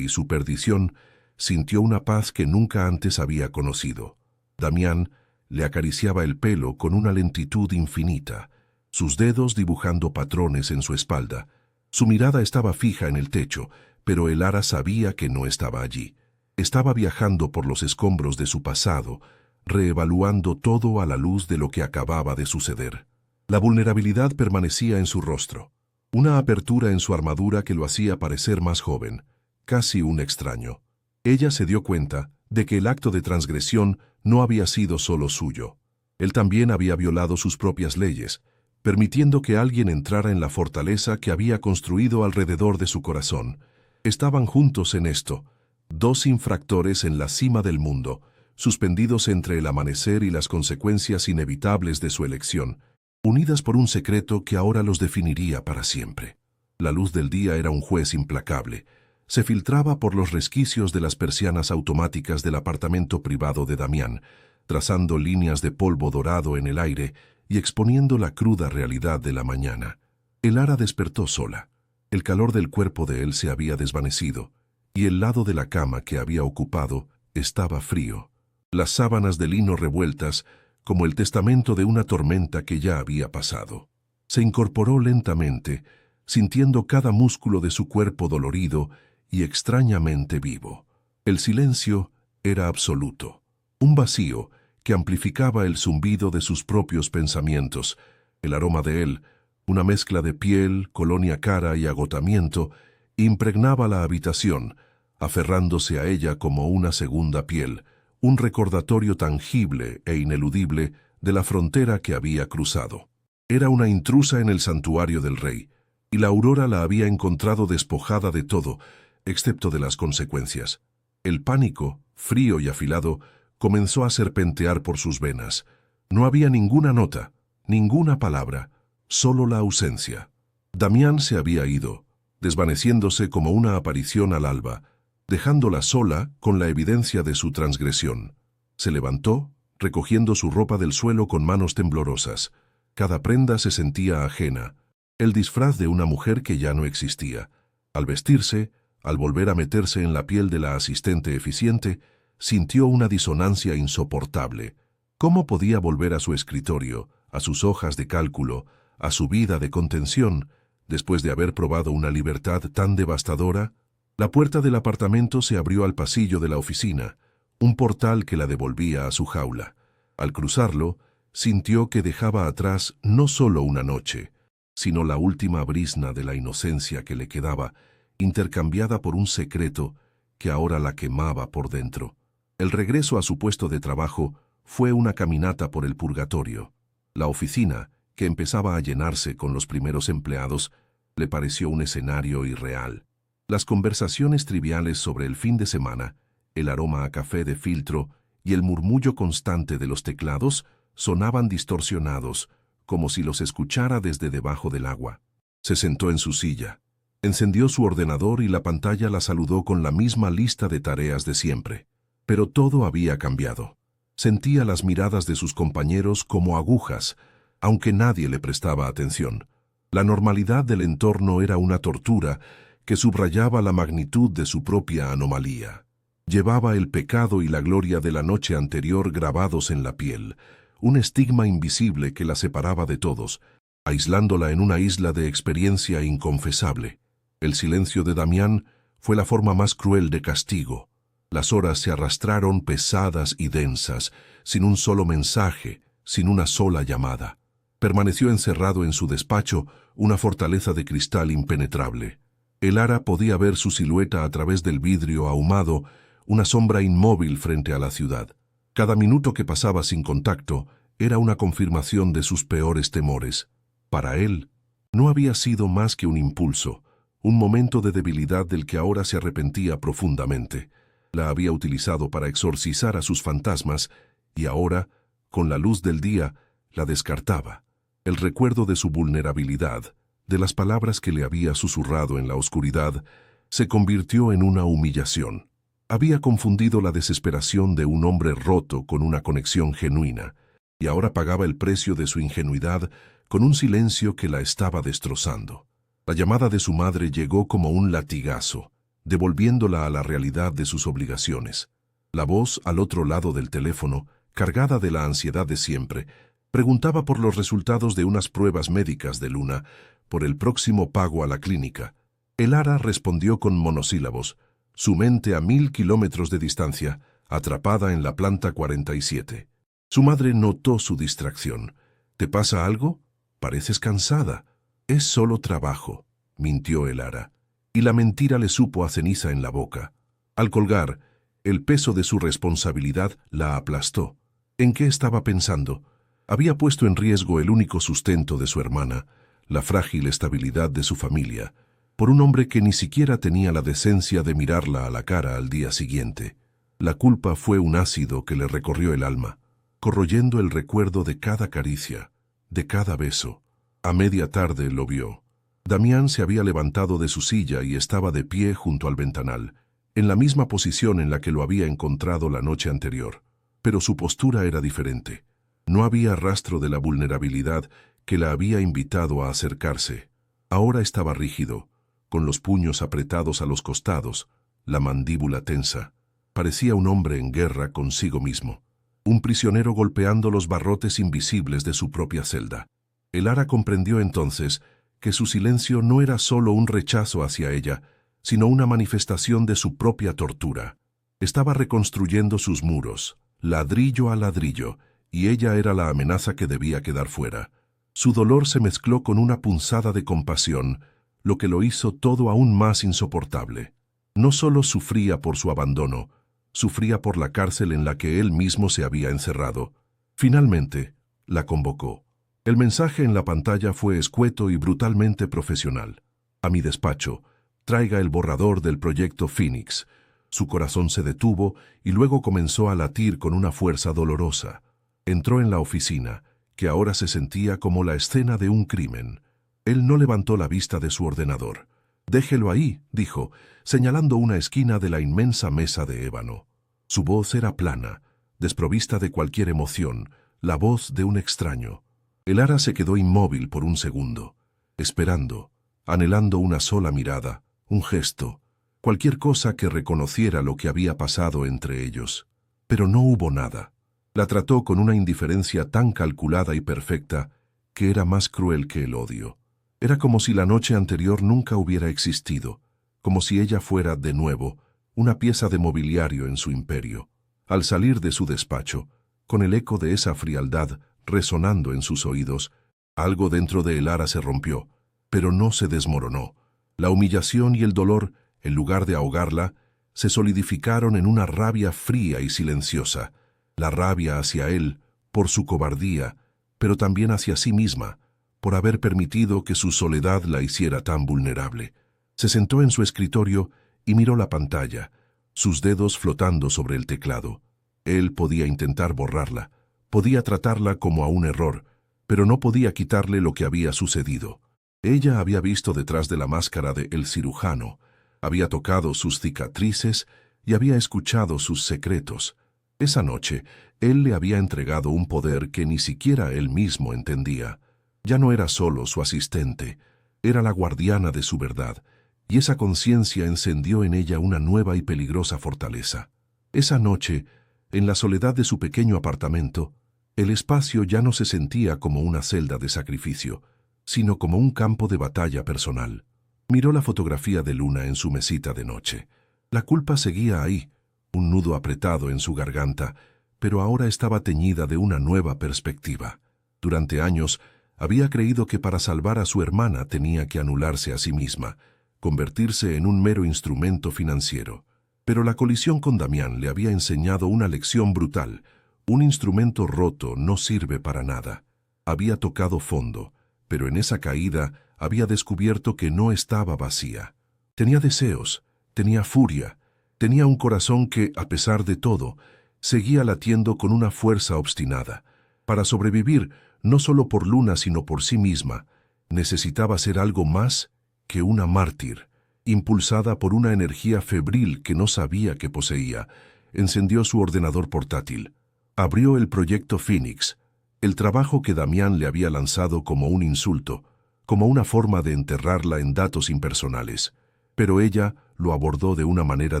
y su perdición, sintió una paz que nunca antes había conocido. Damián le acariciaba el pelo con una lentitud infinita, sus dedos dibujando patrones en su espalda. Su mirada estaba fija en el techo, pero Elara sabía que no estaba allí. Estaba viajando por los escombros de su pasado, reevaluando todo a la luz de lo que acababa de suceder. La vulnerabilidad permanecía en su rostro, una apertura en su armadura que lo hacía parecer más joven, casi un extraño. Ella se dio cuenta, de que el acto de transgresión no había sido solo suyo. Él también había violado sus propias leyes, permitiendo que alguien entrara en la fortaleza que había construido alrededor de su corazón. Estaban juntos en esto, dos infractores en la cima del mundo, suspendidos entre el amanecer y las consecuencias inevitables de su elección, unidas por un secreto que ahora los definiría para siempre. La luz del día era un juez implacable. Se filtraba por los resquicios de las persianas automáticas del apartamento privado de Damián, trazando líneas de polvo dorado en el aire y exponiendo la cruda realidad de la mañana. Elara despertó sola. El calor del cuerpo de él se había desvanecido, y el lado de la cama que había ocupado estaba frío. Las sábanas de lino revueltas, como el testamento de una tormenta que ya había pasado. Se incorporó lentamente, sintiendo cada músculo de su cuerpo dolorido y extrañamente vivo. El silencio era absoluto, un vacío que amplificaba el zumbido de sus propios pensamientos. El aroma de él, una mezcla de piel, colonia cara y agotamiento, impregnaba la habitación, aferrándose a ella como una segunda piel, un recordatorio tangible e ineludible de la frontera que había cruzado. Era una intrusa en el santuario del rey, y la aurora la había encontrado despojada de todo, excepto de las consecuencias. El pánico, frío y afilado, comenzó a serpentear por sus venas. No había ninguna nota, ninguna palabra, solo la ausencia. Damián se había ido, desvaneciéndose como una aparición al alba, dejándola sola con la evidencia de su transgresión. Se levantó, recogiendo su ropa del suelo con manos temblorosas. Cada prenda se sentía ajena, el disfraz de una mujer que ya no existía. Al vestirse, al volver a meterse en la piel de la asistente eficiente, sintió una disonancia insoportable. ¿Cómo podía volver a su escritorio, a sus hojas de cálculo, a su vida de contención, después de haber probado una libertad tan devastadora? La puerta del apartamento se abrió al pasillo de la oficina, un portal que la devolvía a su jaula. Al cruzarlo, sintió que dejaba atrás no solo una noche, sino la última brizna de la inocencia que le quedaba, intercambiada por un secreto que ahora la quemaba por dentro. El regreso a su puesto de trabajo fue una caminata por el purgatorio. La oficina, que empezaba a llenarse con los primeros empleados, le pareció un escenario irreal. Las conversaciones triviales sobre el fin de semana, el aroma a café de filtro y el murmullo constante de los teclados sonaban distorsionados, como si los escuchara desde debajo del agua. Se sentó en su silla, encendió su ordenador y la pantalla la saludó con la misma lista de tareas de siempre. Pero todo había cambiado. Sentía las miradas de sus compañeros como agujas, aunque nadie le prestaba atención. La normalidad del entorno era una tortura que subrayaba la magnitud de su propia anomalía. Llevaba el pecado y la gloria de la noche anterior grabados en la piel, un estigma invisible que la separaba de todos, aislándola en una isla de experiencia inconfesable. El silencio de Damián fue la forma más cruel de castigo. Las horas se arrastraron pesadas y densas, sin un solo mensaje, sin una sola llamada. Permaneció encerrado en su despacho, una fortaleza de cristal impenetrable. Elara podía ver su silueta a través del vidrio ahumado, una sombra inmóvil frente a la ciudad. Cada minuto que pasaba sin contacto era una confirmación de sus peores temores. Para él, no había sido más que un impulso, un momento de debilidad del que ahora se arrepentía profundamente. La había utilizado para exorcizar a sus fantasmas y ahora, con la luz del día, la descartaba. El recuerdo de su vulnerabilidad, de las palabras que le había susurrado en la oscuridad, se convirtió en una humillación. Había confundido la desesperación de un hombre roto con una conexión genuina, y ahora pagaba el precio de su ingenuidad con un silencio que la estaba destrozando. La llamada de su madre llegó como un latigazo, devolviéndola a la realidad de sus obligaciones. La voz al otro lado del teléfono, cargada de la ansiedad de siempre, preguntaba por los resultados de unas pruebas médicas de Luna, por el próximo pago a la clínica. Elara respondió con monosílabos, su mente a 1000 kilómetros de distancia, atrapada en la planta 47. Su madre notó su distracción. ¿Te pasa algo? Pareces cansada. Es solo trabajo, mintió Elara, y la mentira le supo a ceniza en la boca. Al colgar, El peso de su responsabilidad la aplastó. ¿En qué estaba pensando? Había puesto en riesgo el único sustento de su hermana, la frágil estabilidad de su familia, por un hombre que ni siquiera tenía la decencia de mirarla a la cara al día siguiente. La culpa fue un ácido que le recorrió el alma, corroyendo el recuerdo de cada caricia, de cada beso. A media tarde lo vio. Damián se había levantado de su silla y estaba de pie junto al ventanal, en la misma posición en la que lo había encontrado la noche anterior. Pero su postura era diferente. No había rastro de la vulnerabilidad que la había invitado a acercarse. Ahora estaba rígido, con los puños apretados a los costados, la mandíbula tensa. Parecía un hombre en guerra consigo mismo, un prisionero golpeando los barrotes invisibles de su propia celda. Elara comprendió entonces que su silencio no era solo un rechazo hacia ella, sino una manifestación de su propia tortura. Estaba reconstruyendo sus muros, ladrillo a ladrillo, y ella era la amenaza que debía quedar fuera. Su dolor se mezcló con una punzada de compasión, lo que lo hizo todo aún más insoportable. No solo sufría por su abandono, sufría por la cárcel en la que él mismo se había encerrado. Finalmente, la convocó. El mensaje en la pantalla fue escueto y brutalmente profesional. A mi despacho, traiga el borrador del proyecto Phoenix. Su corazón se detuvo y luego comenzó a latir con una fuerza dolorosa. Entró en la oficina, que ahora se sentía como la escena de un crimen. Él no levantó la vista de su ordenador. «Déjelo ahí», dijo, señalando una esquina de la inmensa mesa de ébano. Su voz era plana, desprovista de cualquier emoción, la voz de un extraño. Elara se quedó inmóvil por un segundo, esperando, anhelando una sola mirada, un gesto, cualquier cosa que reconociera lo que había pasado entre ellos. Pero no hubo nada. La trató con una indiferencia tan calculada y perfecta que era más cruel que el odio. Era como si la noche anterior nunca hubiera existido, como si ella fuera, de nuevo, una pieza de mobiliario en su imperio. Al salir de su despacho, con el eco de esa frialdad resonando en sus oídos, algo dentro de Elara se rompió, pero no se desmoronó. La humillación y el dolor, en lugar de ahogarla, se solidificaron en una rabia fría y silenciosa. La rabia hacia él, por su cobardía, pero también hacia sí misma, por haber permitido que su soledad la hiciera tan vulnerable. Se sentó en su escritorio y miró la pantalla, sus dedos flotando sobre el teclado. Él podía intentar borrarla, podía tratarla como a un error, pero no podía quitarle lo que había sucedido. Ella había visto detrás de la máscara de El Cirujano, había tocado sus cicatrices y había escuchado sus secretos. Esa noche, él le había entregado un poder que ni siquiera él mismo entendía. Ya no era solo su asistente, era la guardiana de su verdad, y esa conciencia encendió en ella una nueva y peligrosa fortaleza. Esa noche, en la soledad de su pequeño apartamento, el espacio ya no se sentía como una celda de sacrificio, sino como un campo de batalla personal. Miró la fotografía de Luna en su mesita de noche. La culpa seguía ahí, un nudo apretado en su garganta, pero ahora estaba teñida de una nueva perspectiva. Durante años, había creído que para salvar a su hermana tenía que anularse a sí misma, convertirse en un mero instrumento financiero. Pero la colisión con Damián le había enseñado una lección brutal. Un instrumento roto no sirve para nada. Había tocado fondo, pero en esa caída había descubierto que no estaba vacía. Tenía deseos, tenía furia, tenía un corazón que, a pesar de todo, seguía latiendo con una fuerza obstinada. Para sobrevivir, no solo por Luna sino por sí misma, necesitaba ser algo más que una mártir. Impulsada por una energía febril que no sabía que poseía, encendió su ordenador portátil. Abrió el proyecto Phoenix, el trabajo que Damián le había lanzado como un insulto, como una forma de enterrarla en datos impersonales. Pero ella lo abordó de una manera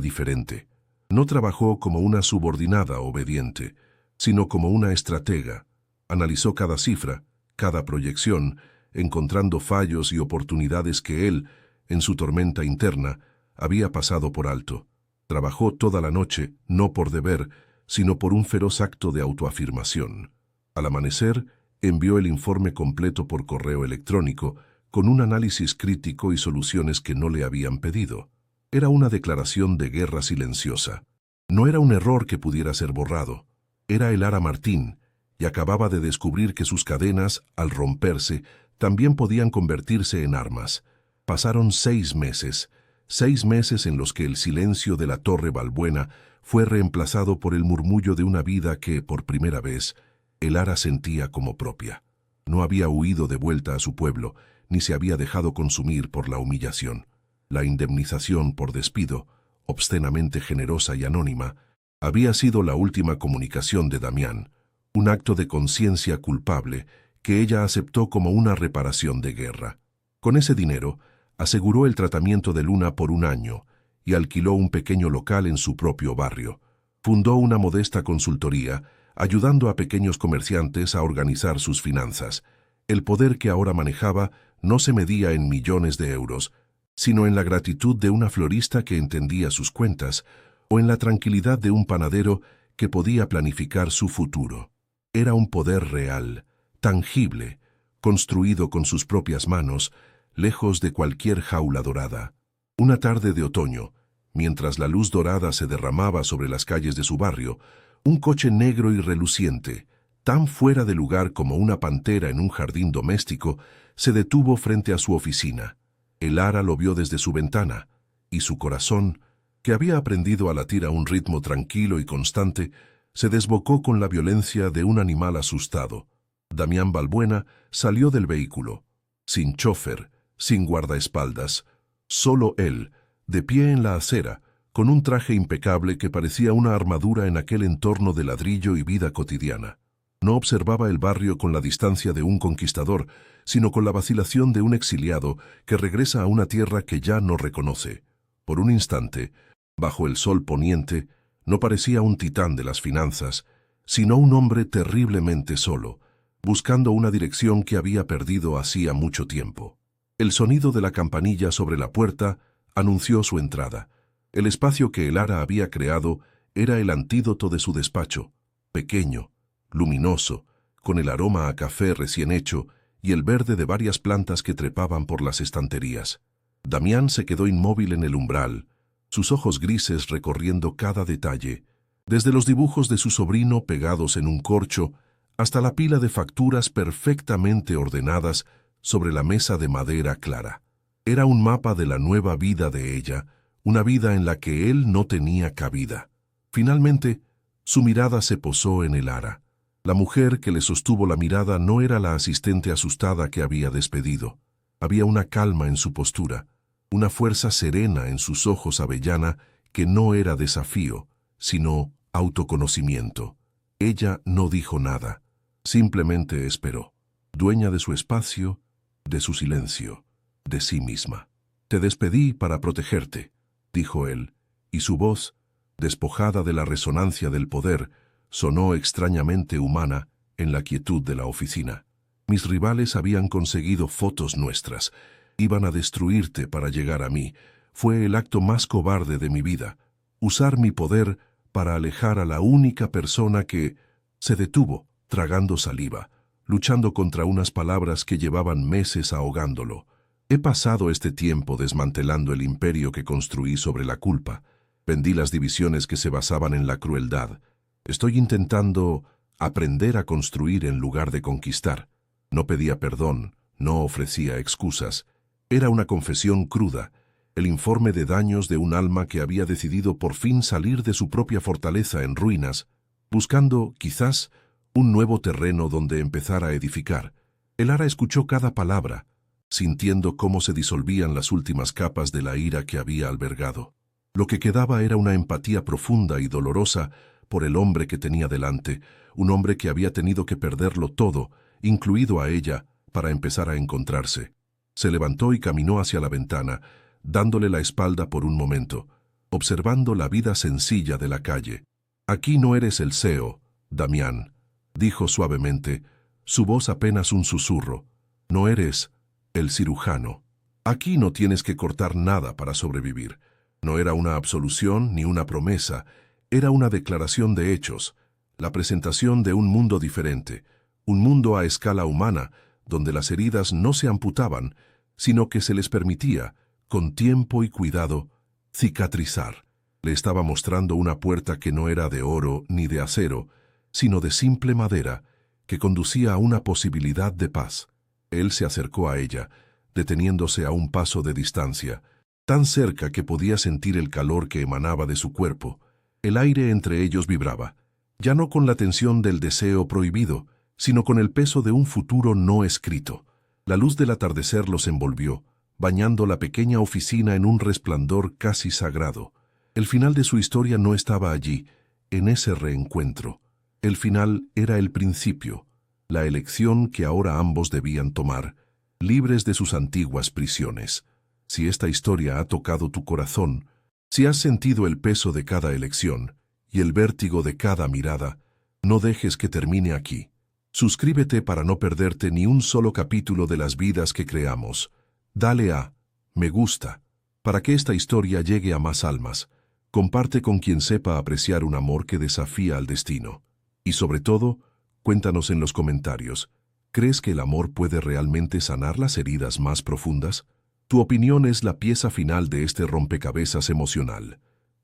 diferente. No trabajó como una subordinada obediente, sino como una estratega. Analizó cada cifra, cada proyección, encontrando fallos y oportunidades que él, en su tormenta interna, había pasado por alto. Trabajó toda la noche, no por deber, sino por un feroz acto de autoafirmación. Al amanecer, envió el informe completo por correo electrónico, con un análisis crítico y soluciones que no le habían pedido. Era una declaración de guerra silenciosa. No era un error que pudiera ser borrado. Era el Ara Martín, y acababa de descubrir que sus cadenas, al romperse, también podían convertirse en armas. Pasaron 6 meses, 6 meses en los que el silencio de la Torre Balbuena fue reemplazado por el murmullo de una vida que, por primera vez, el Ara sentía como propia. No había huido de vuelta a su pueblo, ni se había dejado consumir por la humillación. La indemnización por despido, obscenamente generosa y anónima, había sido la última comunicación de Damián, un acto de conciencia culpable que ella aceptó como una reparación de guerra. Con ese dinero, aseguró el tratamiento de Luna por 1 año y alquiló un pequeño local en su propio barrio. Fundó una modesta consultoría, ayudando a pequeños comerciantes a organizar sus finanzas. El poder que ahora manejaba no se medía en millones de euros, sino en la gratitud de una florista que entendía sus cuentas, o en la tranquilidad de un panadero que podía planificar su futuro. Era un poder real, tangible, construido con sus propias manos, lejos de cualquier jaula dorada. Una tarde de otoño, mientras la luz dorada se derramaba sobre las calles de su barrio, un coche negro y reluciente, tan fuera de lugar como una pantera en un jardín doméstico, se detuvo frente a su oficina. El Ara lo vio desde su ventana, y su corazón, que había aprendido a latir a un ritmo tranquilo y constante, se desbocó con la violencia de un animal asustado. Damián Balbuena salió del vehículo, sin chófer, sin guardaespaldas, solo él, de pie en la acera, con un traje impecable que parecía una armadura en aquel entorno de ladrillo y vida cotidiana. No observaba el barrio con la distancia de un conquistador, sino con la vacilación de un exiliado que regresa a una tierra que ya no reconoce. Por un instante, bajo el sol poniente, no parecía un titán de las finanzas, sino un hombre terriblemente solo, buscando una dirección que había perdido hacía mucho tiempo. El sonido de la campanilla sobre la puerta anunció su entrada. El espacio que el Ara había creado era el antídoto de su despacho, pequeño, luminoso, con el aroma a café recién hecho y el verde de varias plantas que trepaban por las estanterías. Damián se quedó inmóvil en el umbral, sus ojos grises recorriendo cada detalle, desde los dibujos de su sobrino pegados en un corcho hasta la pila de facturas perfectamente ordenadas sobre la mesa de madera clara. Era un mapa de la nueva vida de ella, una vida en la que él no tenía cabida. Finalmente, su mirada se posó en el Ara. La mujer que le sostuvo la mirada no era la asistente asustada que había despedido. Había una calma en su postura, una fuerza serena en sus ojos avellana que no era desafío, sino autoconocimiento. Ella no dijo nada, simplemente esperó, dueña de su espacio, de su silencio, de sí misma. «Te despedí para protegerte», dijo él, y su voz, despojada de la resonancia del poder, sonó extrañamente humana en la quietud de la oficina. «Mis rivales habían conseguido fotos nuestras. Iban a destruirte para llegar a mí. Fue el acto más cobarde de mi vida. Usar mi poder para alejar a la única persona que…» Se detuvo, tragando saliva, luchando contra unas palabras que llevaban meses ahogándolo. «He pasado este tiempo desmantelando el imperio que construí sobre la culpa. Vendí las divisiones que se basaban en la crueldad. Estoy intentando aprender a construir en lugar de conquistar». No pedía perdón, no ofrecía excusas. Era una confesión cruda, el informe de daños de un alma que había decidido por fin salir de su propia fortaleza en ruinas, buscando, quizás, un nuevo terreno donde empezar a edificar. El Ara escuchó cada palabra, sintiendo cómo se disolvían las últimas capas de la ira que había albergado. Lo que quedaba era una empatía profunda y dolorosa por el hombre que tenía delante, un hombre que había tenido que perderlo todo, incluido a ella, para empezar a encontrarse. Se levantó y caminó hacia la ventana, dándole la espalda por un momento, observando la vida sencilla de la calle. «Aquí no eres el CEO, Damián», dijo suavemente, su voz apenas un susurro. «No eres el cirujano. Aquí no tienes que cortar nada para sobrevivir». No era una absolución ni una promesa, era una declaración de hechos, la presentación de un mundo diferente, un mundo a escala humana, donde las heridas no se amputaban, sino que se les permitía, con tiempo y cuidado, cicatrizar. Le estaba mostrando una puerta que no era de oro ni de acero, sino de simple madera, que conducía a una posibilidad de paz. Él se acercó a ella, deteniéndose a un paso de distancia, tan cerca que podía sentir el calor que emanaba de su cuerpo. El aire entre ellos vibraba, ya no con la tensión del deseo prohibido, sino con el peso de un futuro no escrito. La luz del atardecer los envolvió, bañando la pequeña oficina en un resplandor casi sagrado. El final de su historia no estaba allí, en ese reencuentro. El final era el principio, la elección que ahora ambos debían tomar, libres de sus antiguas prisiones. Si esta historia ha tocado tu corazón, si has sentido el peso de cada elección y el vértigo de cada mirada, no dejes que termine aquí. Suscríbete para no perderte ni un solo capítulo de las vidas que creamos. Dale a me gusta para que esta historia llegue a más almas. Comparte con quien sepa apreciar un amor que desafía al destino. Y sobre todo, cuéntanos en los comentarios, ¿crees que el amor puede realmente sanar las heridas más profundas? Tu opinión es la pieza final de este rompecabezas emocional.